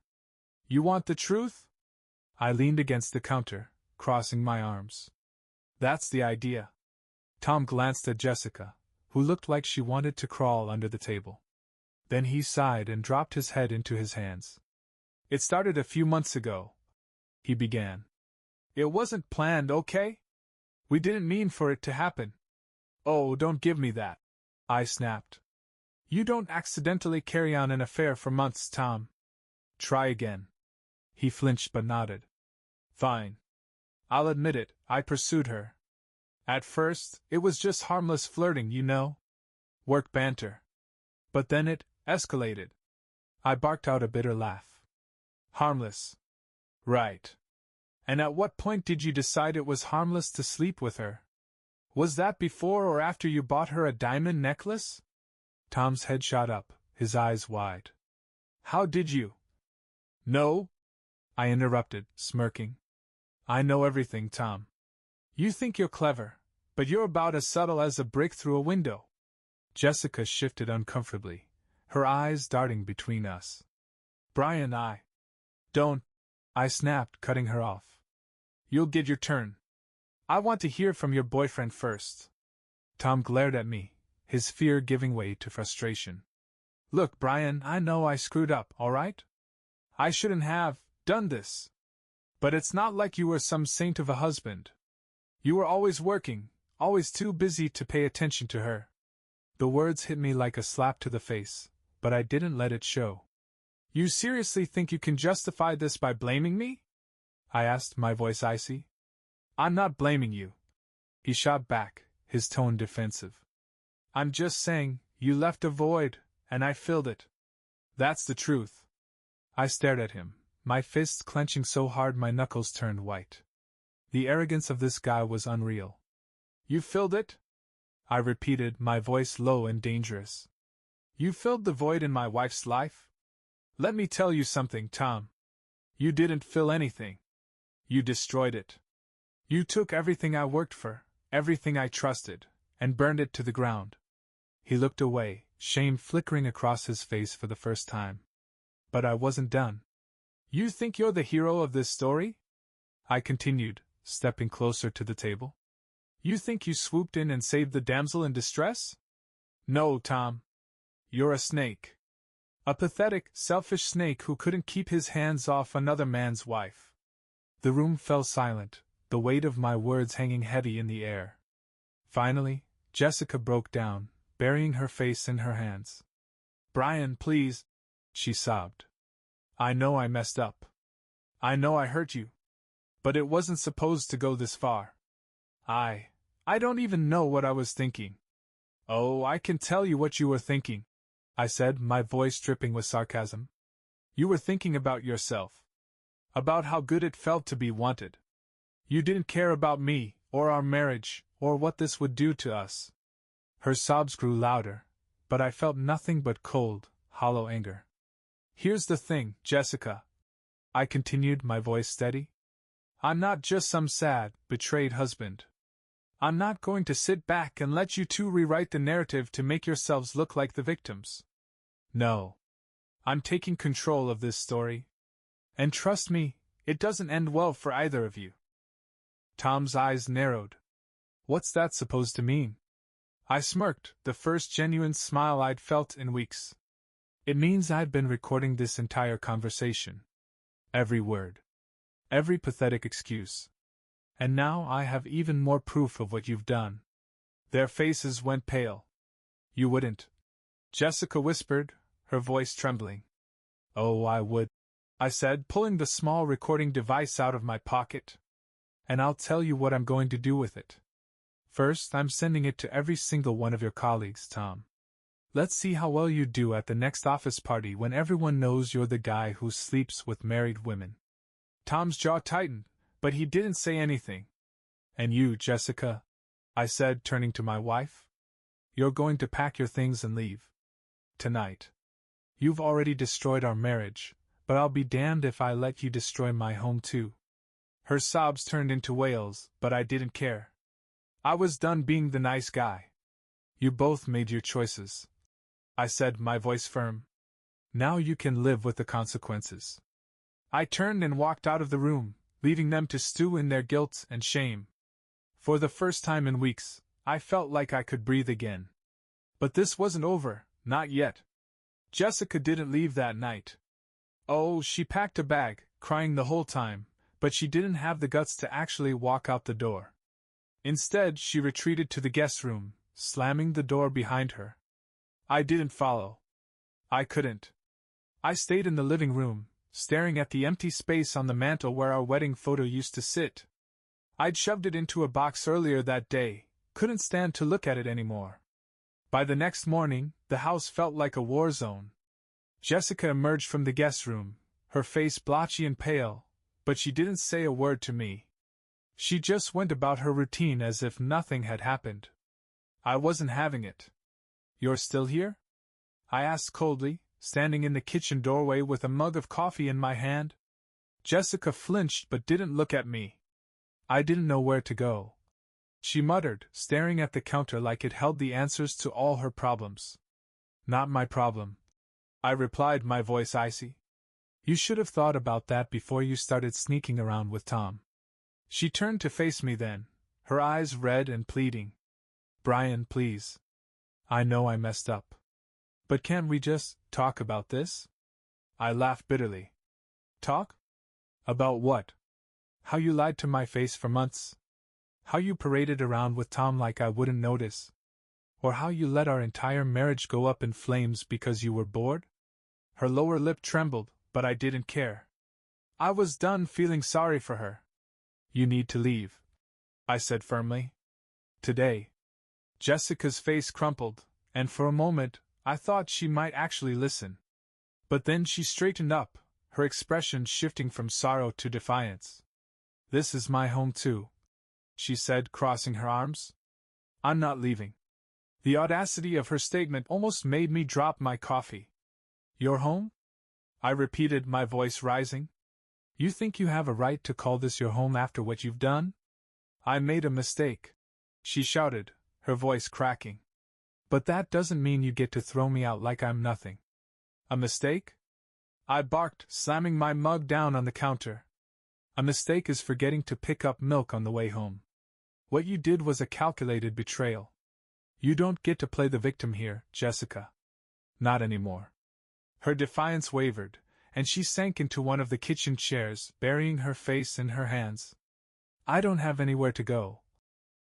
You want the truth? I leaned against the counter, crossing my arms. That's the idea. Tom glanced at Jessica, who looked like she wanted to crawl under the table. Then he sighed and dropped his head into his hands. It started a few months ago, he began. It wasn't planned, okay? We didn't mean for it to happen. Oh, don't give me that, I snapped. You don't accidentally carry on an affair for months, Tom. Try again. He flinched but nodded. Fine. I'll admit it, I pursued her. At first, it was just harmless flirting, you know. Work banter. But then it escalated. I barked out a bitter laugh. Harmless. Right. And at what point did you decide it was harmless to sleep with her? Was that before or after you bought her a diamond necklace? Tom's head shot up, his eyes wide. How did you? No? I interrupted, smirking. I know everything, Tom. You think you're clever, but you're about as subtle as a brick through a window. Jessica shifted uncomfortably, her eyes darting between us. Brian, Don't, I snapped, cutting her off. You'll get your turn. I want to hear from your boyfriend first. Tom glared at me, his fear giving way to frustration. Look, Brian, I know I screwed up, all right? I shouldn't have done this. But it's not like you were some saint of a husband. You were always working, always too busy to pay attention to her. The words hit me like a slap to the face, but I didn't let it show. You seriously think you can justify this by blaming me? I asked, my voice icy. I'm not blaming you. He shot back, his tone defensive. I'm just saying, you left a void, and I filled it. That's the truth. I stared at him, my fists clenching so hard my knuckles turned white. The arrogance of this guy was unreal. You filled it? I repeated, my voice low and dangerous. You filled the void in my wife's life? Let me tell you something, Tom. You didn't fill anything. You destroyed it. You took everything I worked for, everything I trusted, and burned it to the ground. He looked away, shame flickering across his face for the first time. But I wasn't done. You think you're the hero of this story? I continued, stepping closer to the table. You think you swooped in and saved the damsel in distress? No, Tom. You're a snake. A pathetic, selfish snake who couldn't keep his hands off another man's wife. The room fell silent, the weight of my words hanging heavy in the air. Finally, Jessica broke down, burying her face in her hands. Brian, please, she sobbed. I know I messed up. I know I hurt you. But it wasn't supposed to go this far. I don't even know what I was thinking. Oh, I can tell you what you were thinking, I said, my voice dripping with sarcasm. You were thinking about yourself. About how good it felt to be wanted. You didn't care about me, or our marriage, or what this would do to us. Her sobs grew louder, but I felt nothing but cold, hollow anger. Here's the thing, Jessica, I continued, my voice steady. I'm not just some sad, betrayed husband. I'm not going to sit back and let you two rewrite the narrative to make yourselves look like the victims. No. I'm taking control of this story. And trust me, it doesn't end well for either of you. Tom's eyes narrowed. What's that supposed to mean? I smirked, the first genuine smile I'd felt in weeks. It means I'd been recording this entire conversation. Every word. Every pathetic excuse. And now I have even more proof of what you've done. Their faces went pale. You wouldn't. Jessica whispered, her voice trembling. Oh, I would, I said, pulling the small recording device out of my pocket. and I'll tell you what I'm going to do with it. First, I'm sending it to every single one of your colleagues, Tom. Let's see how well you do at the next office party when everyone knows you're the guy who sleeps with married women. Tom's jaw tightened, but he didn't say anything. And you, Jessica? I said, turning to my wife. You're going to pack your things and leave. Tonight. You've already destroyed our marriage, but I'll be damned if I let you destroy my home too. Her sobs turned into wails, but I didn't care. I was done being the nice guy. You both made your choices, I said, my voice firm. Now you can live with the consequences. I turned and walked out of the room, leaving them to stew in their guilt and shame. For the first time in weeks, I felt like I could breathe again. But this wasn't over, not yet. Jessica didn't leave that night. Oh, she packed a bag, crying the whole time, but she didn't have the guts to actually walk out the door. Instead, she retreated to the guest room, slamming the door behind her. I didn't follow. I couldn't. I stayed in the living room, staring at the empty space on the mantel where our wedding photo used to sit. I'd shoved it into a box earlier that day, couldn't stand to look at it anymore. By the next morning, the house felt like a war zone. Jessica emerged from the guest room, her face blotchy and pale, but she didn't say a word to me. She just went about her routine as if nothing had happened. I wasn't having it. You're still here? I asked coldly, standing in the kitchen doorway with a mug of coffee in my hand. Jessica flinched but didn't look at me. I didn't know where to go. She muttered, staring at the counter like it held the answers to all her problems. Not my problem, I replied, my voice icy. You should have thought about that before you started sneaking around with Tom. She turned to face me then, her eyes red and pleading. Brian, please. I know I messed up. But can't we just talk about this? I laughed bitterly. Talk? About what? How you lied to my face for months? How you paraded around with Tom like I wouldn't notice? Or how you let our entire marriage go up in flames because you were bored? Her lower lip trembled, but I didn't care. I was done feeling sorry for her. You need to leave, I said firmly. Today. Jessica's face crumpled, and for a moment, I thought she might actually listen. But then she straightened up, her expression shifting from sorrow to defiance. This is my home too, she said, crossing her arms. I'm not leaving. The audacity of her statement almost made me drop my coffee. Your home? I repeated, my voice rising. You think you have a right to call this your home after what you've done? I made a mistake, she shouted, her voice cracking. But that doesn't mean you get to throw me out like I'm nothing. A mistake? I barked, slamming my mug down on the counter. A mistake is forgetting to pick up milk on the way home. What you did was a calculated betrayal. You don't get to play the victim here, Jessica. Not anymore. Her defiance wavered, and she sank into one of the kitchen chairs, burying her face in her hands. I don't have anywhere to go,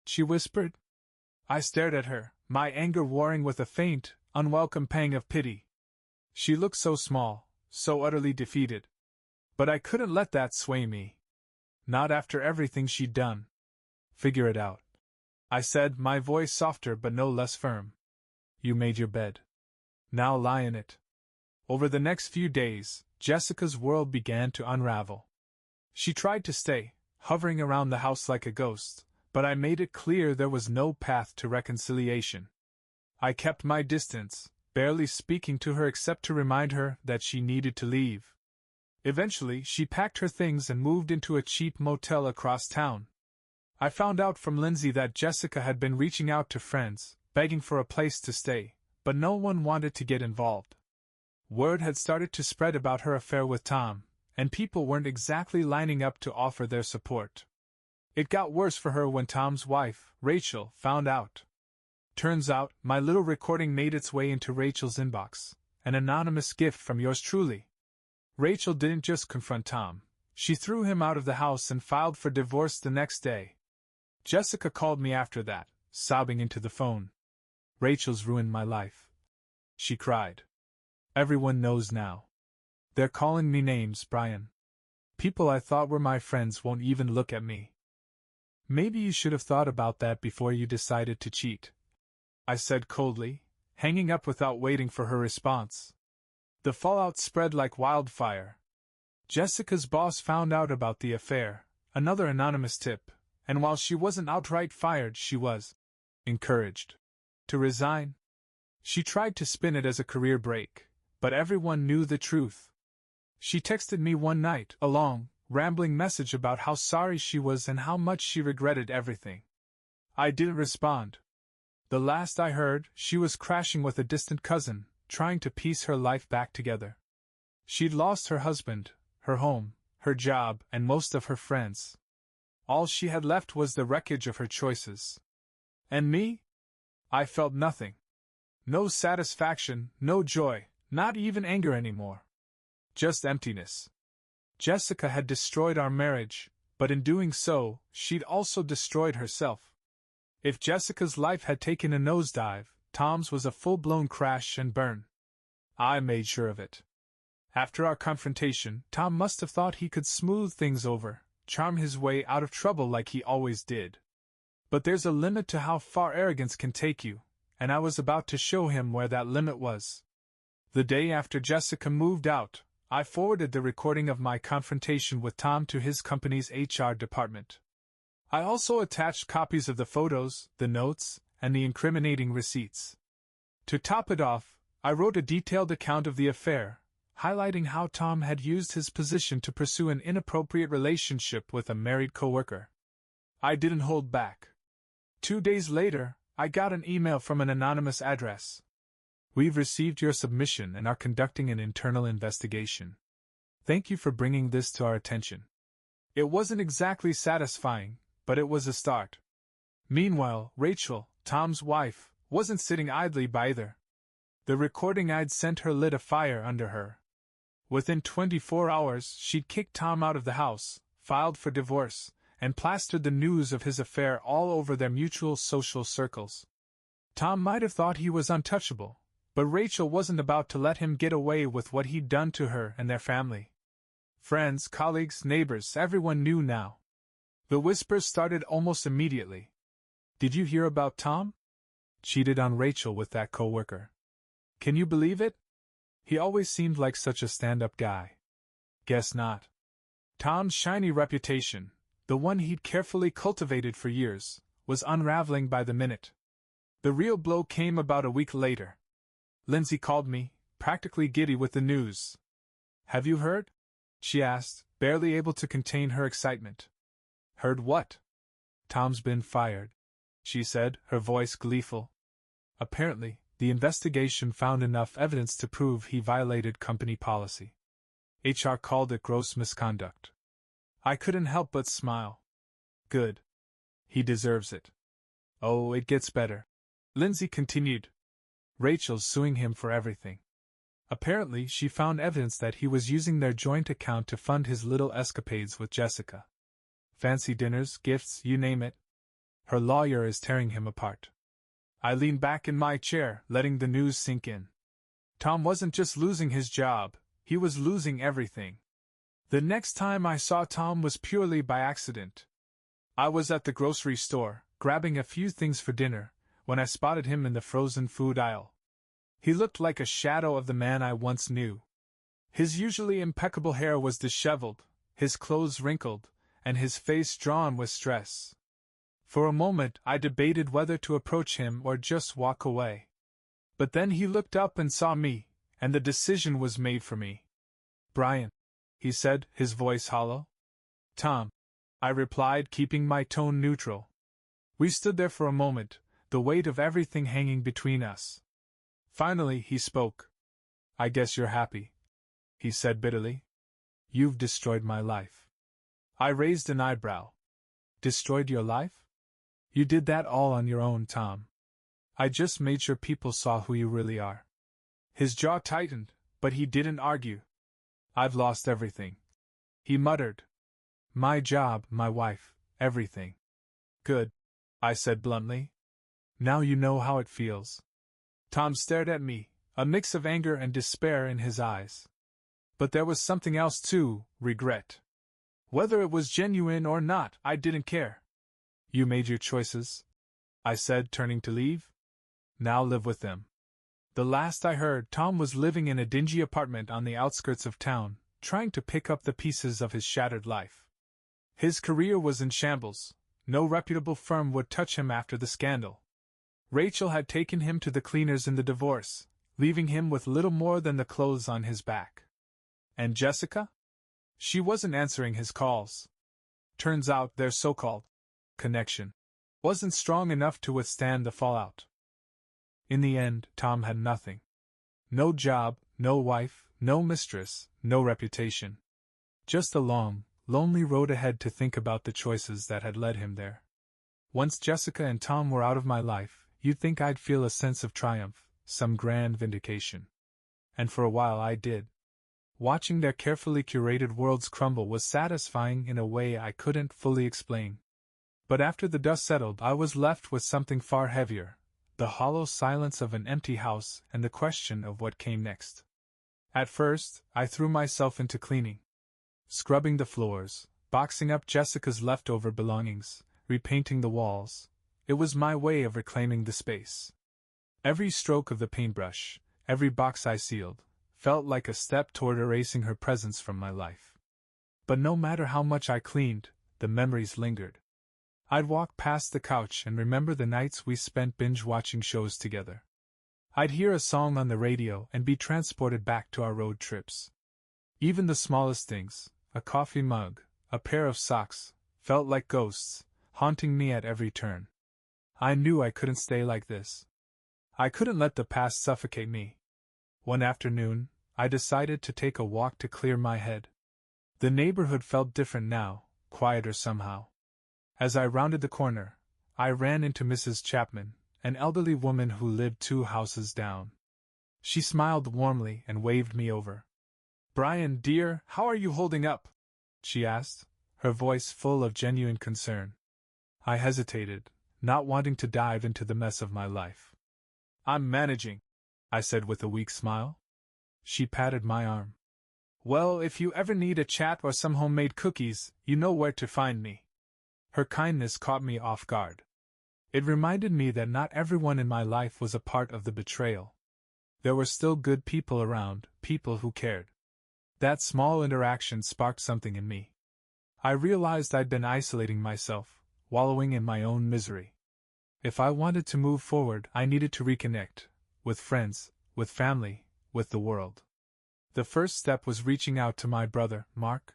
she whispered. I stared at her, my anger warring with a faint, unwelcome pang of pity. She looked so small, so utterly defeated. But I couldn't let that sway me. Not after everything she'd done. Figure it out, I said, my voice softer but no less firm. You made your bed. Now lie in it. Over the next few days, Jessica's world began to unravel. She tried to stay, hovering around the house like a ghost, but I made it clear there was no path to reconciliation. I kept my distance, barely speaking to her except to remind her that she needed to leave. Eventually, she packed her things and moved into a cheap motel across town. I found out from Lindsay that Jessica had been reaching out to friends, begging for a place to stay, but no one wanted to get involved. Word had started to spread about her affair with Tom, and people weren't exactly lining up to offer their support. It got worse for her when Tom's wife, Rachel, found out. Turns out, my little recording made its way into Rachel's inbox, an anonymous gift from yours truly. Rachel didn't just confront Tom, she threw him out of the house and filed for divorce the next day. Jessica called me after that, sobbing into the phone. Rachel's ruined my life, she cried. Everyone knows now. They're calling me names, Brian. People I thought were my friends won't even look at me. Maybe you should have thought about that before you decided to cheat, I said coldly, hanging up without waiting for her response. The fallout spread like wildfire. Jessica's boss found out about the affair, another anonymous tip, and while she wasn't outright fired, she was encouraged to resign. She tried to spin it as a career break, but everyone knew the truth. She texted me one night, a long, rambling message about how sorry she was and how much she regretted everything. I didn't respond. The last I heard, she was crashing with a distant cousin, trying to piece her life back together. She'd lost her husband, her home, her job, and most of her friends. All she had left was the wreckage of her choices. And me? I felt nothing. No satisfaction, no joy, not even anger anymore. Just emptiness. Jessica had destroyed our marriage, but in doing so, she'd also destroyed herself. If Jessica's life had taken a nosedive, Tom's was a full-blown crash and burn. I made sure of it. After our confrontation, Tom must have thought he could smooth things over, charm his way out of trouble like he always did. But there's a limit to how far arrogance can take you, and I was about to show him where that limit was. The day after Jessica moved out, I forwarded the recording of my confrontation with Tom to his company's HR department. I also attached copies of the photos, the notes, and the incriminating receipts. To top it off, I wrote a detailed account of the affair, highlighting how Tom had used his position to pursue an inappropriate relationship with a married coworker. I didn't hold back. 2 days later, I got an email from an anonymous address. We've received your submission and are conducting an internal investigation. Thank you for bringing this to our attention. It wasn't exactly satisfying, but it was a start. Meanwhile, Rachel, Tom's wife, wasn't sitting idly by either. The recording I'd sent her lit a fire under her. Within 24 hours, she'd kicked Tom out of the house, filed for divorce, and plastered the news of his affair all over their mutual social circles. Tom might have thought he was untouchable, but Rachel wasn't about to let him get away with what he'd done to her and their family. Friends, colleagues, neighbors, everyone knew now. The whispers started almost immediately. Did you hear about Tom? Cheated on Rachel with that coworker. Can you believe it? He always seemed like such a stand-up guy. Guess not. Tom's shiny reputation, the one he'd carefully cultivated for years, was unraveling by the minute. The real blow came about a week later. Lindsay called me, practically giddy with the news. Have you heard? She asked, barely able to contain her excitement. Heard what? Tom's been fired, she said, her voice gleeful. Apparently, the investigation found enough evidence to prove he violated company policy. HR called it gross misconduct. I couldn't help but smile. Good. He deserves it. Oh, it gets better. Lindsay continued. Rachel's suing him for everything. Apparently, she found evidence that he was using their joint account to fund his little escapades with Jessica. Fancy dinners, gifts, you name it. Her lawyer is tearing him apart. I leaned back in my chair, letting the news sink in. Tom wasn't just losing his job, he was losing everything. The next time I saw Tom was purely by accident. I was at the grocery store, grabbing a few things for dinner, when I spotted him in the frozen food aisle. He looked like a shadow of the man I once knew. His usually impeccable hair was disheveled, his clothes wrinkled, and his face drawn with stress. For a moment I debated whether to approach him or just walk away. But then he looked up and saw me, and the decision was made for me. Brian, he said, his voice hollow. Tom, I replied, keeping my tone neutral. We stood there for a moment, the weight of everything hanging between us. Finally, he spoke. I guess you're happy, he said bitterly. You've destroyed my life. I raised an eyebrow. Destroyed your life? You did that all on your own, Tom. I just made sure people saw who you really are. His jaw tightened, but he didn't argue. I've lost everything, he muttered. My job, my wife, everything. Good, I said bluntly. Now you know how it feels. Tom stared at me, a mix of anger and despair in his eyes. But there was something else too, regret. Whether it was genuine or not, I didn't care. You made your choices, I said, turning to leave. Now live with them. The last I heard, Tom was living in a dingy apartment on the outskirts of town, trying to pick up the pieces of his shattered life. His career was in shambles. No reputable firm would touch him after the scandal. Rachel had taken him to the cleaners in the divorce, leaving him with little more than the clothes on his back. And Jessica? She wasn't answering his calls. Turns out their so-called connection wasn't strong enough to withstand the fallout. In the end, Tom had nothing. No job, no wife, no mistress, no reputation. Just a long, lonely road ahead to think about the choices that had led him there. Once Jessica and Tom were out of my life, you'd think I'd feel a sense of triumph, some grand vindication. And for a while I did. Watching their carefully curated worlds crumble was satisfying in a way I couldn't fully explain. But after the dust settled, I was left with something far heavier, the hollow silence of an empty house and the question of what came next. At first, I threw myself into cleaning. Scrubbing the floors, boxing up Jessica's leftover belongings, repainting the walls. It was my way of reclaiming the space. Every stroke of the paintbrush, every box I sealed, felt like a step toward erasing her presence from my life. But no matter how much I cleaned, the memories lingered. I'd walk past the couch and remember the nights we spent binge-watching shows together. I'd hear a song on the radio and be transported back to our road trips. Even the smallest things, a coffee mug, a pair of socks, felt like ghosts, haunting me at every turn. I knew I couldn't stay like this. I couldn't let the past suffocate me. One afternoon, I decided to take a walk to clear my head. The neighborhood felt different now, quieter somehow. As I rounded the corner, I ran into Mrs. Chapman, an elderly woman who lived 2 houses down. She smiled warmly and waved me over. "Brian, dear, how are you holding up?" she asked, her voice full of genuine concern. I hesitated, not wanting to dive into the mess of my life. "I'm managing," I said with a weak smile. She patted my arm. "Well, if you ever need a chat or some homemade cookies, you know where to find me." Her kindness caught me off guard. It reminded me that not everyone in my life was a part of the betrayal. There were still good people around, people who cared. That small interaction sparked something in me. I realized I'd been isolating myself, wallowing in my own misery. If I wanted to move forward, I needed to reconnect, with friends, with family, with the world. The first step was reaching out to my brother, Mark.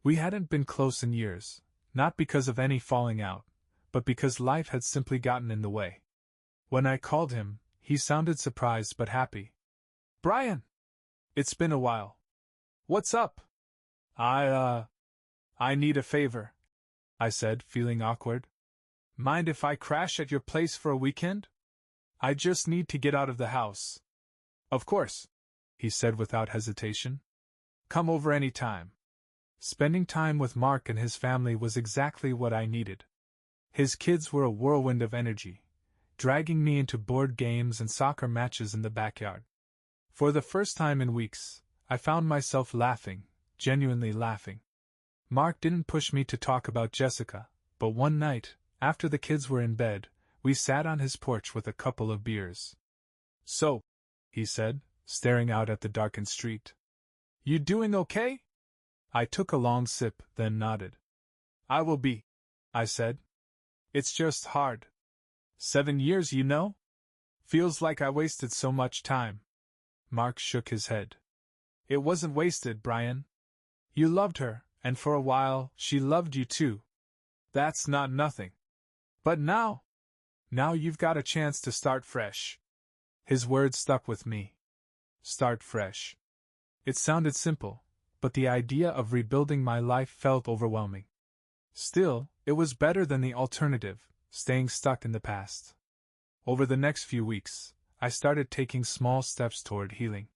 We hadn't been close in years. Not because of any falling out, but because life had simply gotten in the way. When I called him, he sounded surprised but happy. "Brian! It's been a while. What's up?" I need a favor," I said, feeling awkward. "Mind if I crash at your place for a weekend? I just need to get out of the house." "Of course," he said without hesitation. "Come over any time." Spending time with Mark and his family was exactly what I needed. His kids were a whirlwind of energy, dragging me into board games and soccer matches in the backyard. For the first time in weeks, I found myself laughing, genuinely laughing. Mark didn't push me to talk about Jessica, but one night, after the kids were in bed, we sat on his porch with a couple of beers. "So," he said, staring out at the darkened street. "You doing okay?" I took a long sip, then nodded. "I will be," I said. "It's just hard. 7 years, you know? Feels like I wasted so much time." Mark shook his head. "It wasn't wasted, Brian. You loved her, and for a while, she loved you too. That's not nothing. But now you've got a chance to start fresh." His words stuck with me. Start fresh. It sounded simple, but the idea of rebuilding my life felt overwhelming. Still, it was better than the alternative, staying stuck in the past. Over the next few weeks, I started taking small steps toward healing.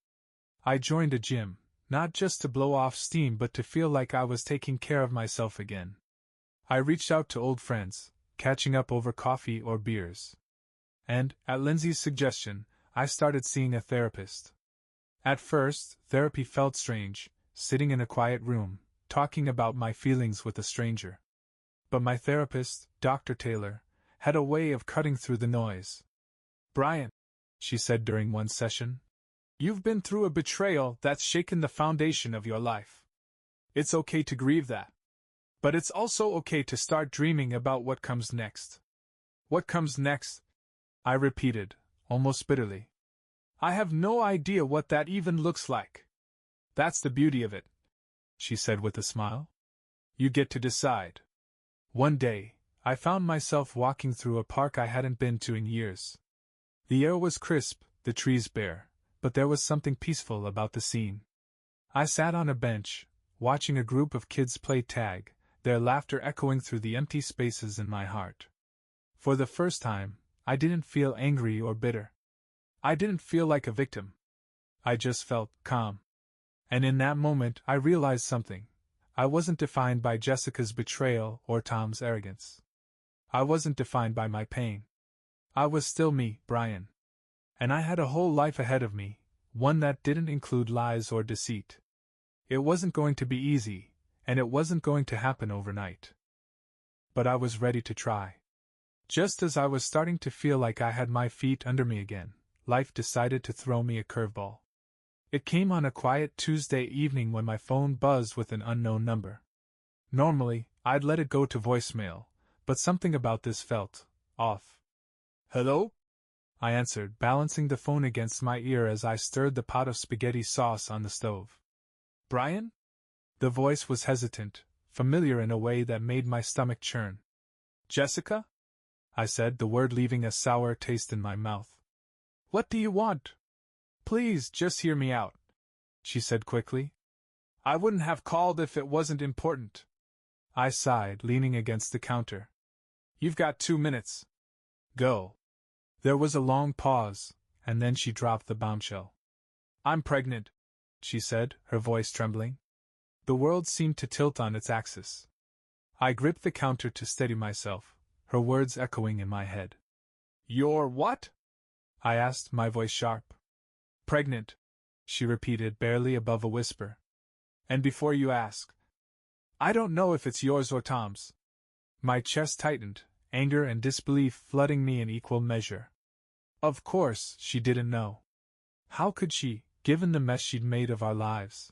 I joined a gym, not just to blow off steam but to feel like I was taking care of myself again. I reached out to old friends, catching up over coffee or beers. And, at Lindsay's suggestion, I started seeing a therapist. At first, therapy felt strange, sitting in a quiet room, talking about my feelings with a stranger. But my therapist, Dr. Taylor, had a way of cutting through the noise. "Brian," she said during one session, "you've been through a betrayal that's shaken the foundation of your life. It's okay to grieve that. But it's also okay to start dreaming about what comes next." "What comes next?" I repeated, almost bitterly. "I have no idea what that even looks like." "That's the beauty of it," she said with a smile. "You get to decide." One day, I found myself walking through a park I hadn't been to in years. The air was crisp, the trees bare, but there was something peaceful about the scene. I sat on a bench, watching a group of kids play tag, their laughter echoing through the empty spaces in my heart. For the first time, I didn't feel angry or bitter. I didn't feel like a victim. I just felt calm. And in that moment, I realized something. I wasn't defined by Jessica's betrayal or Tom's arrogance. I wasn't defined by my pain. I was still me, Brian. And I had a whole life ahead of me, one that didn't include lies or deceit. It wasn't going to be easy, and it wasn't going to happen overnight. But I was ready to try. Just as I was starting to feel like I had my feet under me again, life decided to throw me a curveball. It came on a quiet Tuesday evening when my phone buzzed with an unknown number. Normally, I'd let it go to voicemail, but something about this felt off. "Hello?" I answered, balancing the phone against my ear as I stirred the pot of spaghetti sauce on the stove. "Brian?" The voice was hesitant, familiar in a way that made my stomach churn. "Jessica?" I said, the word leaving a sour taste in my mouth. "What do you want?" "Please, just hear me out," she said quickly. "I wouldn't have called if it wasn't important." I sighed, leaning against the counter. "You've got 2 minutes. Go." There was a long pause, and then she dropped the bombshell. "I'm pregnant," she said, her voice trembling. The world seemed to tilt on its axis. I gripped the counter to steady myself, her words echoing in my head. "You're what?" I asked, my voice sharp. "Pregnant," she repeated, barely above a whisper. "And before you ask, I don't know if it's yours or Tom's." My chest tightened, anger and disbelief flooding me in equal measure. Of course, she didn't know. How could she, given the mess she'd made of our lives?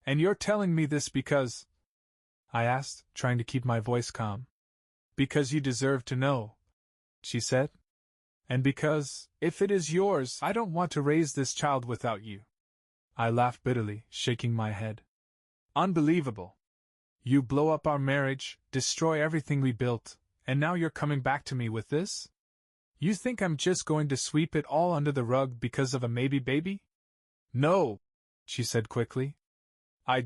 "And you're telling me this because?" I asked, trying to keep my voice calm. "Because you deserve to know," she said. "And because, if it is yours, I don't want to raise this child without you." I laughed bitterly, shaking my head. "Unbelievable. You blow up our marriage, destroy everything we built, and now you're coming back to me with this? You think I'm just going to sweep it all under the rug because of a maybe baby?" "No," she said quickly. I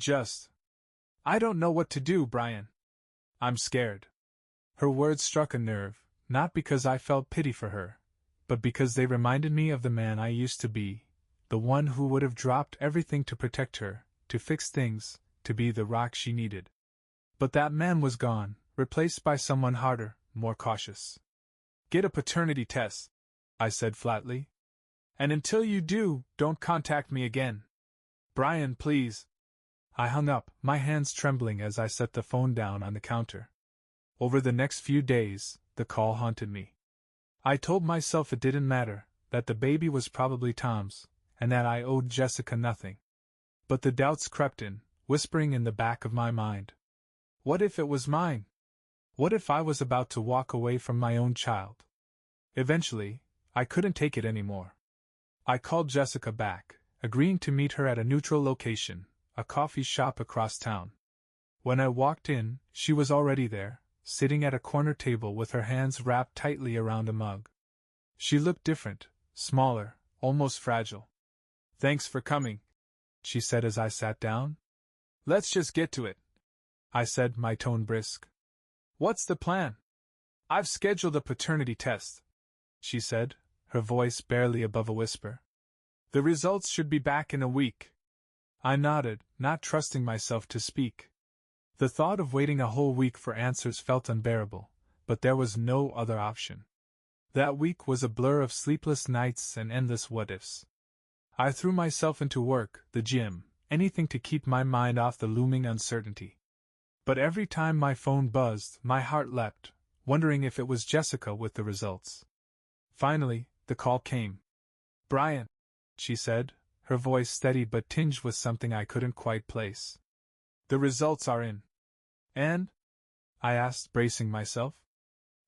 don't know what to do, Brian. I'm scared." Her words struck a nerve, not because I felt pity for her, but because they reminded me of the man I used to be, the one who would have dropped everything to protect her, to fix things, to be the rock she needed. But that man was gone, replaced by someone harder, more cautious. "Get a paternity test," I said flatly. "And until you do, don't contact me again. Brian, please." I hung up, my hands trembling as I set the phone down on the counter. Over the next few days, the call haunted me. I told myself it didn't matter, that the baby was probably Tom's, and that I owed Jessica nothing. But the doubts crept in, whispering in the back of my mind. What if it was mine? What if I was about to walk away from my own child? Eventually, I couldn't take it anymore. I called Jessica back, agreeing to meet her at a neutral location, a coffee shop across town. When I walked in, she was already there, sitting at a corner table with her hands wrapped tightly around a mug. She looked different, smaller, almost fragile. "Thanks for coming," she said as I sat down. "Let's just get to it," I said, my tone brisk. "What's the plan?" "I've scheduled a paternity test," she said, her voice barely above a whisper. "The results should be back in a week." I nodded, not trusting myself to speak. The thought of waiting a whole week for answers felt unbearable, but there was no other option. That week was a blur of sleepless nights and endless what-ifs. I threw myself into work, the gym, anything to keep my mind off the looming uncertainty. But every time my phone buzzed, my heart leapt, wondering if it was Jessica with the results. Finally, the call came. "Brian," she said, her voice steady but tinged with something I couldn't quite place. "The results are in." "And?" I asked, bracing myself.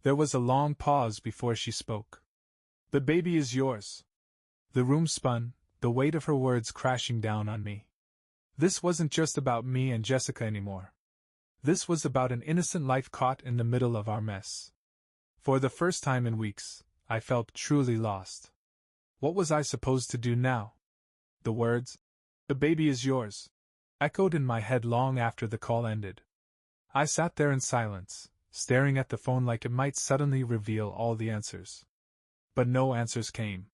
There was a long pause before she spoke. "The baby is yours." The room spun, the weight of her words crashing down on me. This wasn't just about me and Jessica anymore. This was about an innocent life caught in the middle of our mess. For the first time in weeks, I felt truly lost. What was I supposed to do now? The words, "The baby is yours," echoed in my head long after the call ended. I sat there in silence, staring at the phone like it might suddenly reveal all the answers. But no answers came.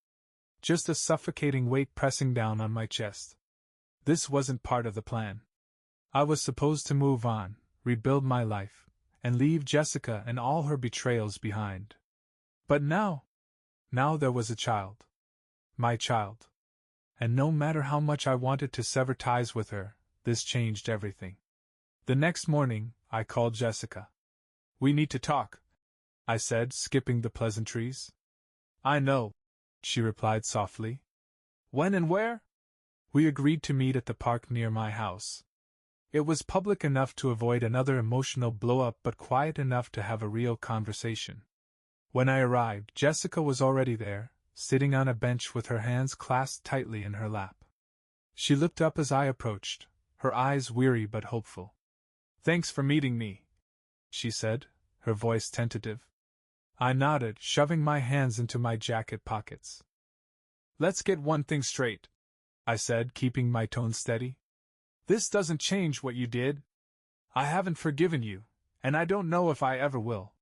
Just a suffocating weight pressing down on my chest. This wasn't part of the plan. I was supposed to move on, rebuild my life, and leave Jessica and all her betrayals behind. But now there was a child. My child. And no matter how much I wanted to sever ties with her, this changed everything. The next morning, I called Jessica. "We need to talk," I said, skipping the pleasantries. "I know," she replied softly. "When and where?" We agreed to meet at the park near my house. It was public enough to avoid another emotional blow-up but quiet enough to have a real conversation. When I arrived, Jessica was already there, sitting on a bench with her hands clasped tightly in her lap. She looked up as I approached, her eyes weary but hopeful. "Thanks for meeting me," she said, her voice tentative. I nodded, shoving my hands into my jacket pockets. "Let's get one thing straight," I said, keeping my tone steady. "This doesn't change what you did. I haven't forgiven you, and I don't know if I ever will.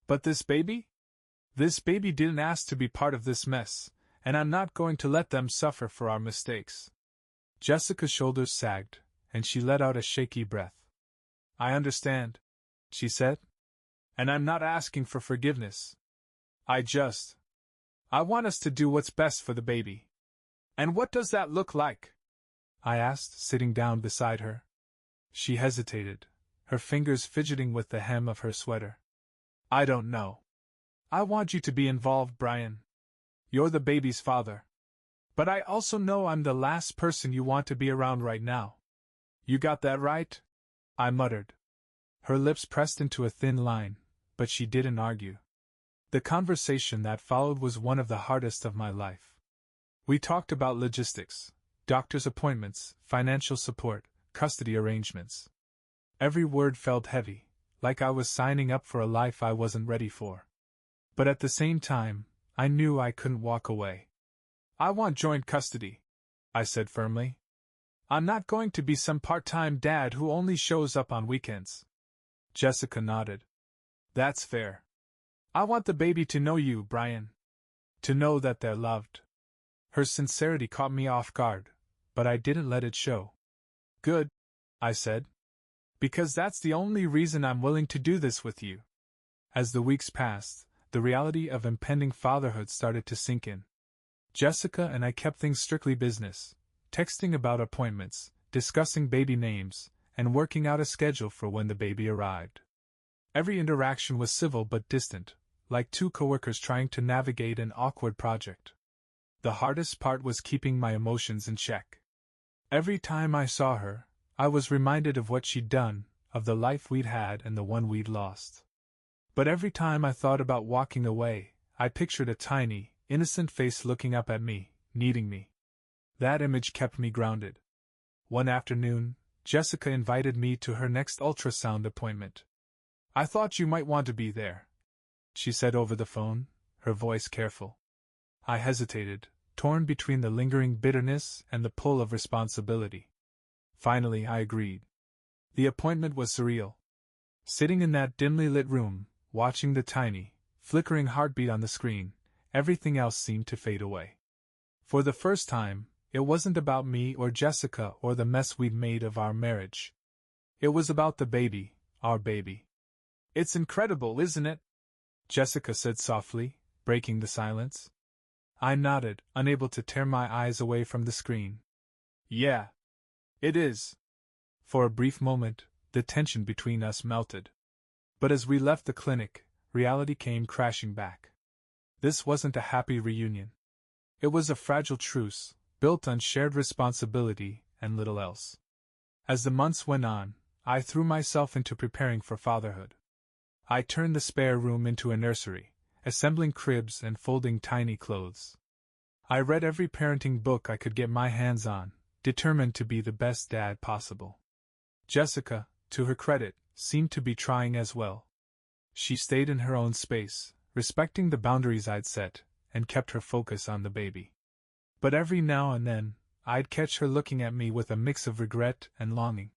But this baby? This baby didn't ask to be part of this mess, and I'm not going to let them suffer for our mistakes." Jessica's shoulders sagged, and she let out a shaky breath. "I understand," she said. "And I'm not asking for forgiveness. I want us to do what's best for the baby." "And what does that look like?" I asked, sitting down beside her. She hesitated, her fingers fidgeting with the hem of her sweater. "I don't know. I want you to be involved, Brian. You're the baby's father. But I also know I'm the last person you want to be around right now. You got that right?" I muttered. Her lips pressed into a thin line, but she didn't argue. The conversation that followed was one of the hardest of my life. We talked about logistics, doctor's appointments, financial support, custody arrangements. Every word felt heavy, like I was signing up for a life I wasn't ready for. But at the same time, I knew I couldn't walk away. "I want joint custody," I said firmly. "I'm not going to be some part-time dad who only shows up on weekends." Jessica nodded. "That's fair. I want the baby to know you, Brian. To know that they're loved." Her sincerity caught me off guard, but I didn't let it show. "Good," I said. "Because that's the only reason I'm willing to do this with you." As the weeks passed, the reality of impending fatherhood started to sink in. Jessica and I kept things strictly business, texting about appointments, discussing baby names, and working out a schedule for when the baby arrived. Every interaction was civil but distant, like two coworkers trying to navigate an awkward project. The hardest part was keeping my emotions in check. Every time I saw her, I was reminded of what she'd done, of the life we'd had and the one we'd lost. But every time I thought about walking away, I pictured a tiny, innocent face looking up at me, needing me. That image kept me grounded. One afternoon, Jessica invited me to her next ultrasound appointment. "I thought you might want to be there," she said over the phone, her voice careful. I hesitated, torn between the lingering bitterness and the pull of responsibility. Finally, I agreed. The appointment was surreal. Sitting in that dimly lit room, watching the tiny, flickering heartbeat on the screen, everything else seemed to fade away. For the first time, it wasn't about me or Jessica or the mess we'd made of our marriage. It was about the baby, our baby. "It's incredible, isn't it?" Jessica said softly, breaking the silence. I nodded, unable to tear my eyes away from the screen. "Yeah. It is." For a brief moment, the tension between us melted. But as we left the clinic, reality came crashing back. This wasn't a happy reunion. It was a fragile truce, built on shared responsibility and little else. As the months went on, I threw myself into preparing for fatherhood. I turned the spare room into a nursery, assembling cribs and folding tiny clothes. I read every parenting book I could get my hands on, determined to be the best dad possible. Jessica, to her credit, seemed to be trying as well. She stayed in her own space, respecting the boundaries I'd set, and kept her focus on the baby. But every now and then, I'd catch her looking at me with a mix of regret and longing.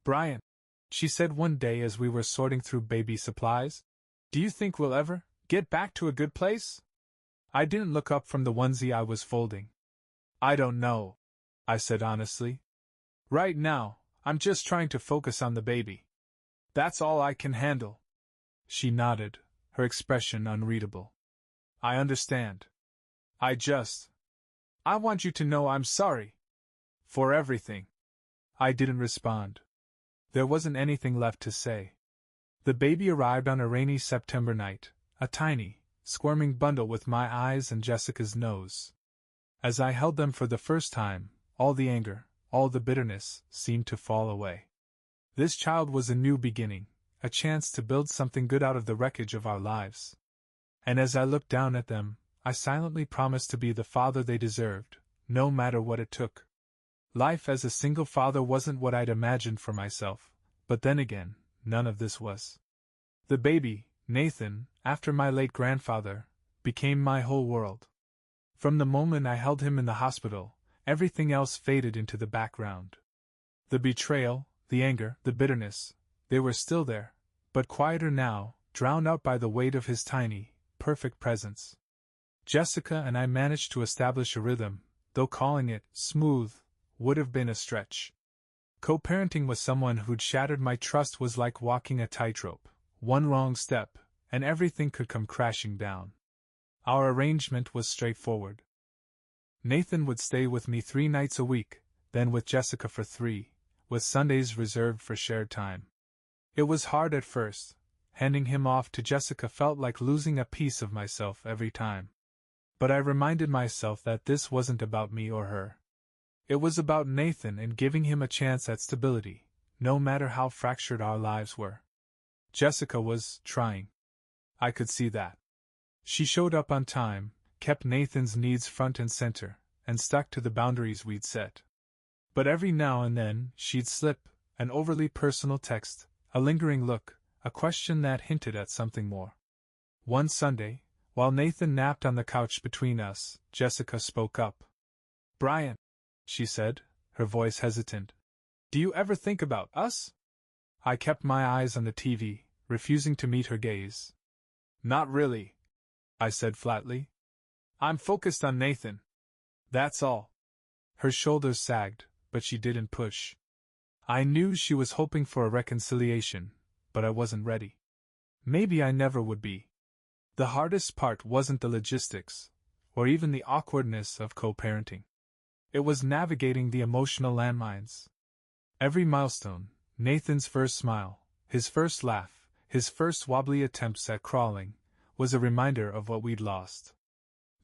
"Brian," she said one day as we were sorting through baby supplies, "do you think we'll ever get back to a good place?" I didn't look up from the onesie I was folding. "I don't know," I said honestly. "Right now, I'm just trying to focus on the baby. That's all I can handle." She nodded, her expression unreadable. "I understand. I want you to know I'm sorry. For everything." I didn't respond. There wasn't anything left to say. The baby arrived on a rainy September night, a tiny, squirming bundle with my eyes and Jessica's nose. As I held them for the first time, all the anger, all the bitterness, seemed to fall away. This child was a new beginning, a chance to build something good out of the wreckage of our lives. And as I looked down at them, I silently promised to be the father they deserved, no matter what it took. Life as a single father wasn't what I'd imagined for myself, but then again, none of this was. The baby, Nathan, after my late grandfather, became my whole world. From the moment I held him in the hospital, everything else faded into the background. The betrayal, the anger, the bitterness, they were still there, but quieter now, drowned out by the weight of his tiny, perfect presence. Jessica and I managed to establish a rhythm, though calling it smooth would have been a stretch. Co-parenting with someone who'd shattered my trust was like walking a tightrope. One wrong step, and everything could come crashing down. Our arrangement was straightforward. Nathan would stay with me 3 nights a week, then with Jessica for 3, with Sundays reserved for shared time. It was hard at first. Handing him off to Jessica felt like losing a piece of myself every time. But I reminded myself that this wasn't about me or her. It was about Nathan and giving him a chance at stability, no matter how fractured our lives were. Jessica was trying. I could see that. She showed up on time, kept Nathan's needs front and center, and stuck to the boundaries we'd set. But every now and then, she'd slip, an overly personal text, a lingering look, a question that hinted at something more. One Sunday, while Nathan napped on the couch between us, Jessica spoke up. "Brian," she said, her voice hesitant, "do you ever think about us?" I kept my eyes on the TV, refusing to meet her gaze. "Not really," I said flatly. "I'm focused on Nathan. That's all." Her shoulders sagged, but she didn't push. I knew she was hoping for a reconciliation, but I wasn't ready. Maybe I never would be. The hardest part wasn't the logistics, or even the awkwardness of co-parenting. It was navigating the emotional landmines. Every milestone, Nathan's first smile, his first laugh, his first wobbly attempts at crawling, was a reminder of what we'd lost.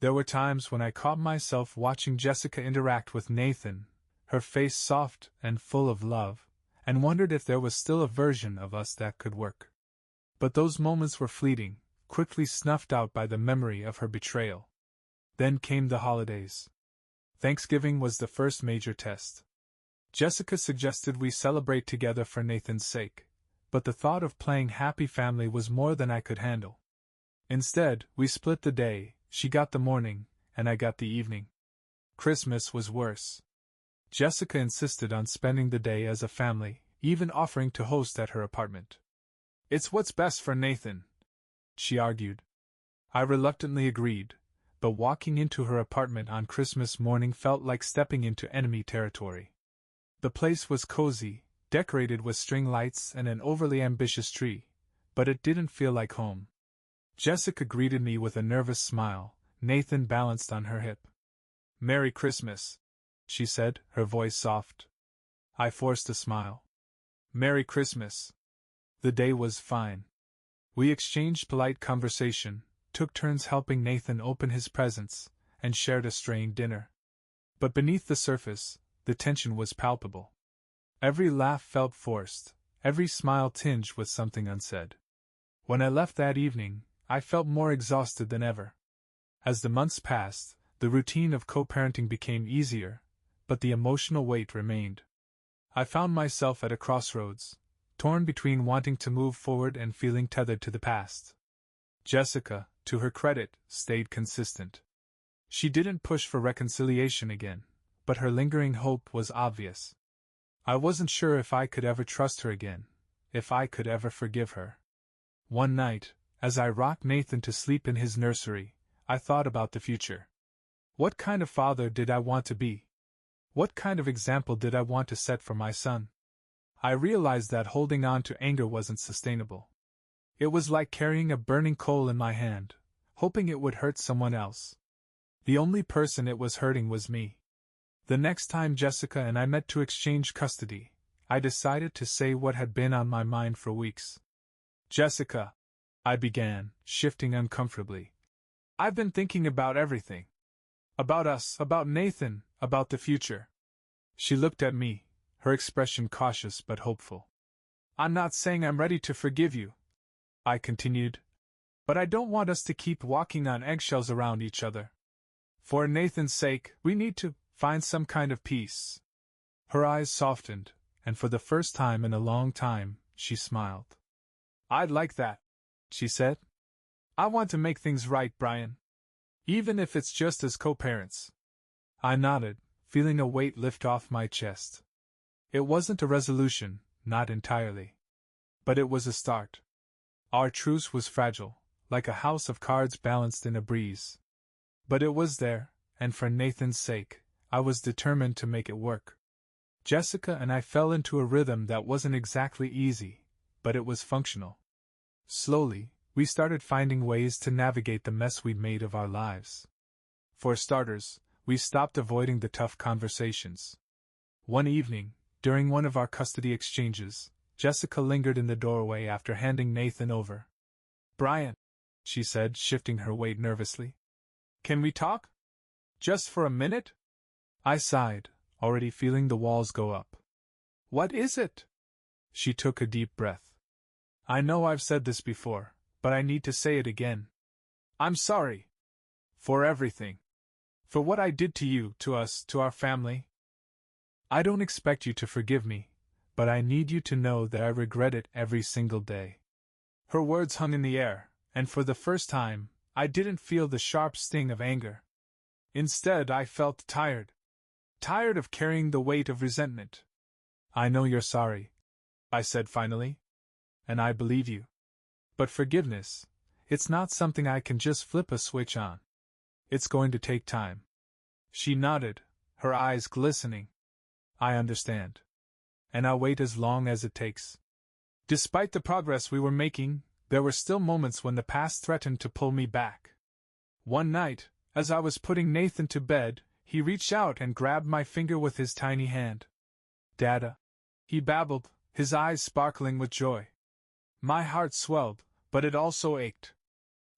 There were times when I caught myself watching Jessica interact with Nathan, her face soft and full of love, and wondered if there was still a version of us that could work. But those moments were fleeting, quickly snuffed out by the memory of her betrayal. Then came the holidays. Thanksgiving was the first major test. Jessica suggested we celebrate together for Nathan's sake, but the thought of playing happy family was more than I could handle. Instead, we split the day. She got the morning, and I got the evening. Christmas was worse. Jessica insisted on spending the day as a family, even offering to host at her apartment. "It's what's best for Nathan," she argued. I reluctantly agreed, but walking into her apartment on Christmas morning felt like stepping into enemy territory. The place was cozy, decorated with string lights and an overly ambitious tree, but it didn't feel like home. Jessica greeted me with a nervous smile, Nathan balanced on her hip. "Merry Christmas," she said, her voice soft. I forced a smile. Merry Christmas. The day was fine. We exchanged polite conversation, took turns helping Nathan open his presents, and shared a straying dinner. But beneath the surface, the tension was palpable. Every laugh felt forced, every smile tinged with something unsaid. When I left that evening, I felt more exhausted than ever. As the months passed, the routine of co-parenting became easier, but the emotional weight remained. I found myself at a crossroads, torn between wanting to move forward and feeling tethered to the past. Jessica, to her credit, stayed consistent. She didn't push for reconciliation again, but her lingering hope was obvious. I wasn't sure if I could ever trust her again, if I could ever forgive her. One night, as I rocked Nathan to sleep in his nursery, I thought about the future. What kind of father did I want to be? What kind of example did I want to set for my son? I realized that holding on to anger wasn't sustainable. It was like carrying a burning coal in my hand, hoping it would hurt someone else. The only person it was hurting was me. The next time Jessica and I met to exchange custody, I decided to say what had been on my mind for weeks. Jessica, I began, shifting uncomfortably. I've been thinking about everything. About us, about Nathan, about the future. She looked at me, her expression cautious but hopeful. I'm not saying I'm ready to forgive you, I continued, but I don't want us to keep walking on eggshells around each other. For Nathan's sake, we need to find some kind of peace. Her eyes softened, and for the first time in a long time, she smiled. I'd like that, she said. I want to make things right, Brian. Even if it's just as co-parents. I nodded, feeling a weight lift off my chest. It wasn't a resolution, not entirely. But it was a start. Our truce was fragile, like a house of cards balanced in a breeze. But it was there, and for Nathan's sake, I was determined to make it work. Jessica and I fell into a rhythm that wasn't exactly easy, but it was functional. Slowly, we started finding ways to navigate the mess we'd made of our lives. For starters, we stopped avoiding the tough conversations. One evening, during one of our custody exchanges, Jessica lingered in the doorway after handing Nathan over. Brian, she said, shifting her weight nervously. Can we talk? Just for a minute? I sighed, already feeling the walls go up. What is it? She took a deep breath. I know I've said this before, but I need to say it again. I'm sorry. For everything. For what I did to you, to us, to our family. I don't expect you to forgive me, but I need you to know that I regret it every single day. Her words hung in the air, and for the first time, I didn't feel the sharp sting of anger. Instead, I felt tired. Tired of carrying the weight of resentment. I know you're sorry, I said finally. And I believe you. But forgiveness, it's not something I can just flip a switch on. It's going to take time. She nodded, her eyes glistening. I understand. And I'll wait as long as it takes. Despite the progress we were making, there were still moments when the past threatened to pull me back. One night, as I was putting Nathan to bed, he reached out and grabbed my finger with his tiny hand. Dada, he babbled, his eyes sparkling with joy. My heart swelled, but it also ached.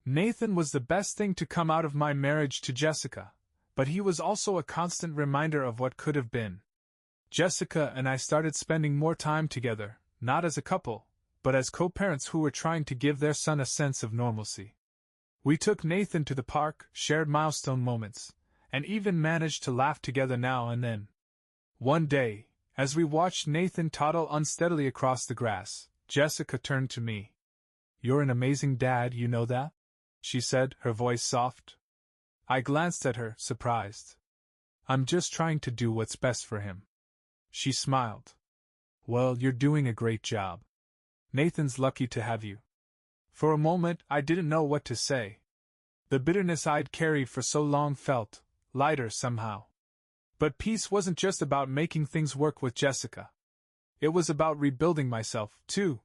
Nathan was the best thing to come out of my marriage to Jessica, but he was also a constant reminder of what could have been. Jessica and I started spending more time together, not as a couple, but as co-parents who were trying to give their son a sense of normalcy. We took Nathan to the park, shared milestone moments, and even managed to laugh together now and then. One day, as we watched Nathan toddle unsteadily across the grass, Jessica turned to me. You're an amazing dad, you know that? She said, her voice soft. I glanced at her, surprised. I'm just trying to do what's best for him. She smiled. Well, you're doing a great job. Nathan's lucky to have you. For a moment, I didn't know what to say. The bitterness I'd carried for so long felt lighter somehow. But peace wasn't just about making things work with Jessica. It was about rebuilding myself, too.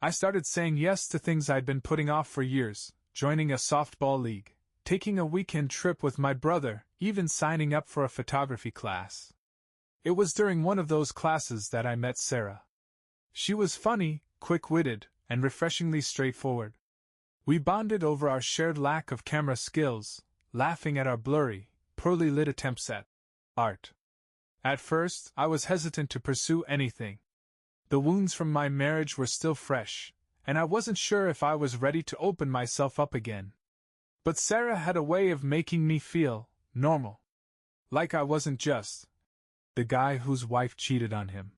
I started saying yes to things I'd been putting off for years, joining a softball league, taking a weekend trip with my brother, even signing up for a photography class. It was during one of those classes that I met Sarah. She was funny, quick-witted, and refreshingly straightforward. We bonded over our shared lack of camera skills, laughing at our blurry, poorly lit attempts at art. At first, I was hesitant to pursue anything. The wounds from my marriage were still fresh, and I wasn't sure if I was ready to open myself up again. But Sarah had a way of making me feel normal. Like I wasn't just the guy whose wife cheated on him.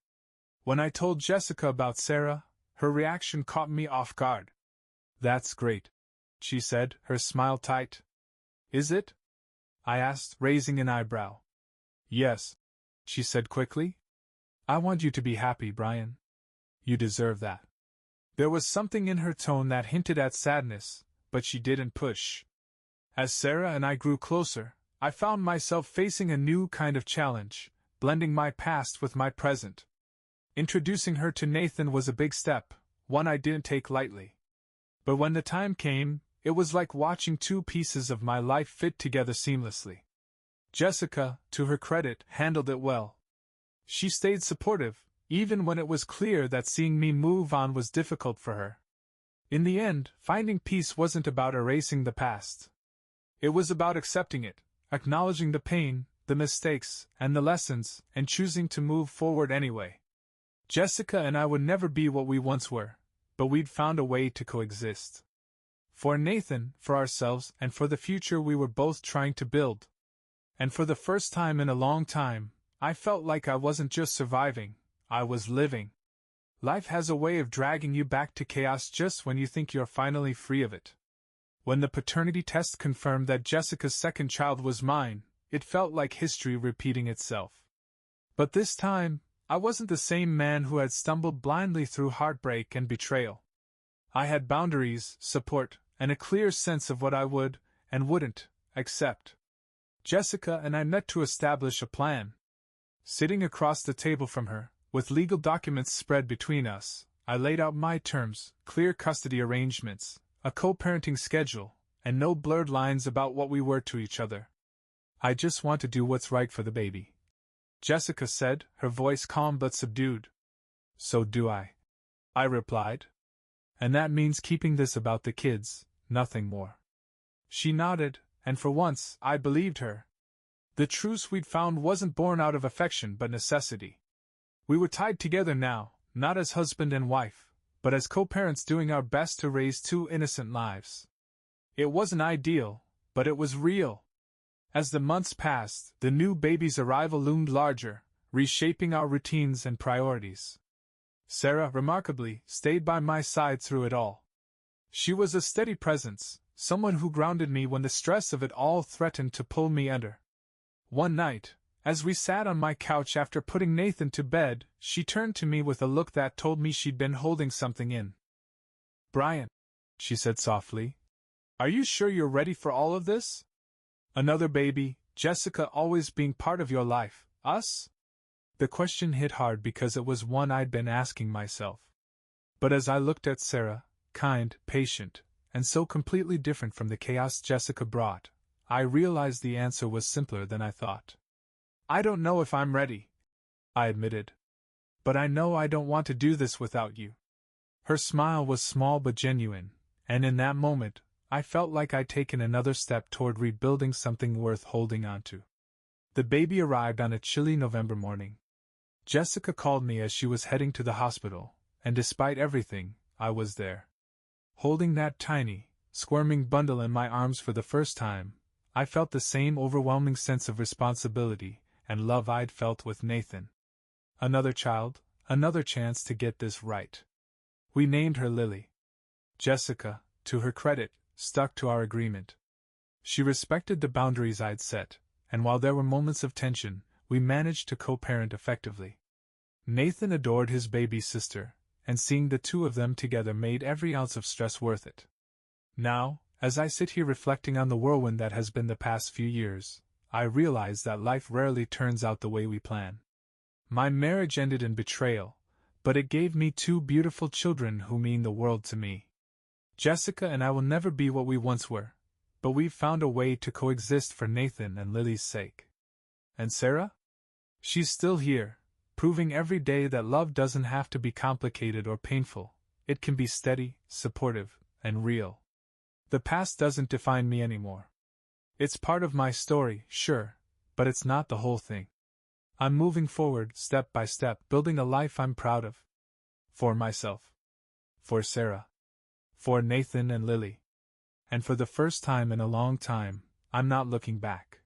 When I told Jessica about Sarah, her reaction caught me off guard. "That's great," she said, her smile tight. "Is it?" I asked, raising an eyebrow. "Yes," she said quickly. "I want you to be happy, Brian. You deserve that." There was something in her tone that hinted at sadness, but she didn't push. As Sarah and I grew closer, I found myself facing a new kind of challenge, blending my past with my present. Introducing her to Nathan was a big step, one I didn't take lightly. But when the time came, it was like watching two pieces of my life fit together seamlessly. Jessica, to her credit, handled it well. She stayed supportive, even when it was clear that seeing me move on was difficult for her. In the end, finding peace wasn't about erasing the past. It was about accepting it, acknowledging the pain, the mistakes, and the lessons, and choosing to move forward anyway. Jessica and I would never be what we once were, but we'd found a way to coexist. For Nathan, for ourselves, and for the future we were both trying to build. And for the first time in a long time, I felt like I wasn't just surviving, I was living. Life has a way of dragging you back to chaos just when you think you're finally free of it. When the paternity test confirmed that Jessica's second child was mine, it felt like history repeating itself. But this time, I wasn't the same man who had stumbled blindly through heartbreak and betrayal. I had boundaries, support, and a clear sense of what I would, and wouldn't, accept. Jessica and I met to establish a plan. Sitting across the table from her, with legal documents spread between us, I laid out my terms, clear custody arrangements, a co-parenting schedule, and no blurred lines about what we were to each other. "I just want to do what's right for the baby," Jessica said, her voice calm but subdued. "So do I," I replied. "And that means keeping this about the kids, nothing more." She nodded, and for once, I believed her. The truce we'd found wasn't born out of affection but necessity. We were tied together now, not as husband and wife, but as co-parents doing our best to raise two innocent lives. It wasn't ideal, but it was real. As the months passed, the new baby's arrival loomed larger, reshaping our routines and priorities. Sarah, remarkably, stayed by my side through it all. She was a steady presence, someone who grounded me when the stress of it all threatened to pull me under. One night, as we sat on my couch after putting Nathan to bed, she turned to me with a look that told me she'd been holding something in. "Brian," she said softly, "are you sure you're ready for all of this? Another baby, Jessica always being part of your life, us?" The question hit hard because it was one I'd been asking myself. But as I looked at Sarah, kind, patient, and so completely different from the chaos Jessica brought, I realized the answer was simpler than I thought. "I don't know if I'm ready," I admitted. "But I know I don't want to do this without you." Her smile was small but genuine, and in that moment, I felt like I'd taken another step toward rebuilding something worth holding on to. The baby arrived on a chilly November morning. Jessica called me as she was heading to the hospital, and despite everything, I was there. Holding that tiny, squirming bundle in my arms for the first time, I felt the same overwhelming sense of responsibility and love I'd felt with Nathan. Another child, another chance to get this right. We named her Lily. Jessica, to her credit, stuck to our agreement. She respected the boundaries I'd set, and while there were moments of tension, we managed to co-parent effectively. Nathan adored his baby sister, and seeing the two of them together made every ounce of stress worth it. Now, as I sit here reflecting on the whirlwind that has been the past few years, I realize that life rarely turns out the way we plan. My marriage ended in betrayal, but it gave me two beautiful children who mean the world to me. Jessica and I will never be what we once were, but we've found a way to coexist for Nathan and Lily's sake. And Sarah? She's still here, proving every day that love doesn't have to be complicated or painful, it can be steady, supportive, and real. The past doesn't define me anymore. It's part of my story, sure, but it's not the whole thing. I'm moving forward, step by step, building a life I'm proud of. For myself. For Sarah. For Nathan and Lily. And for the first time in a long time, I'm not looking back.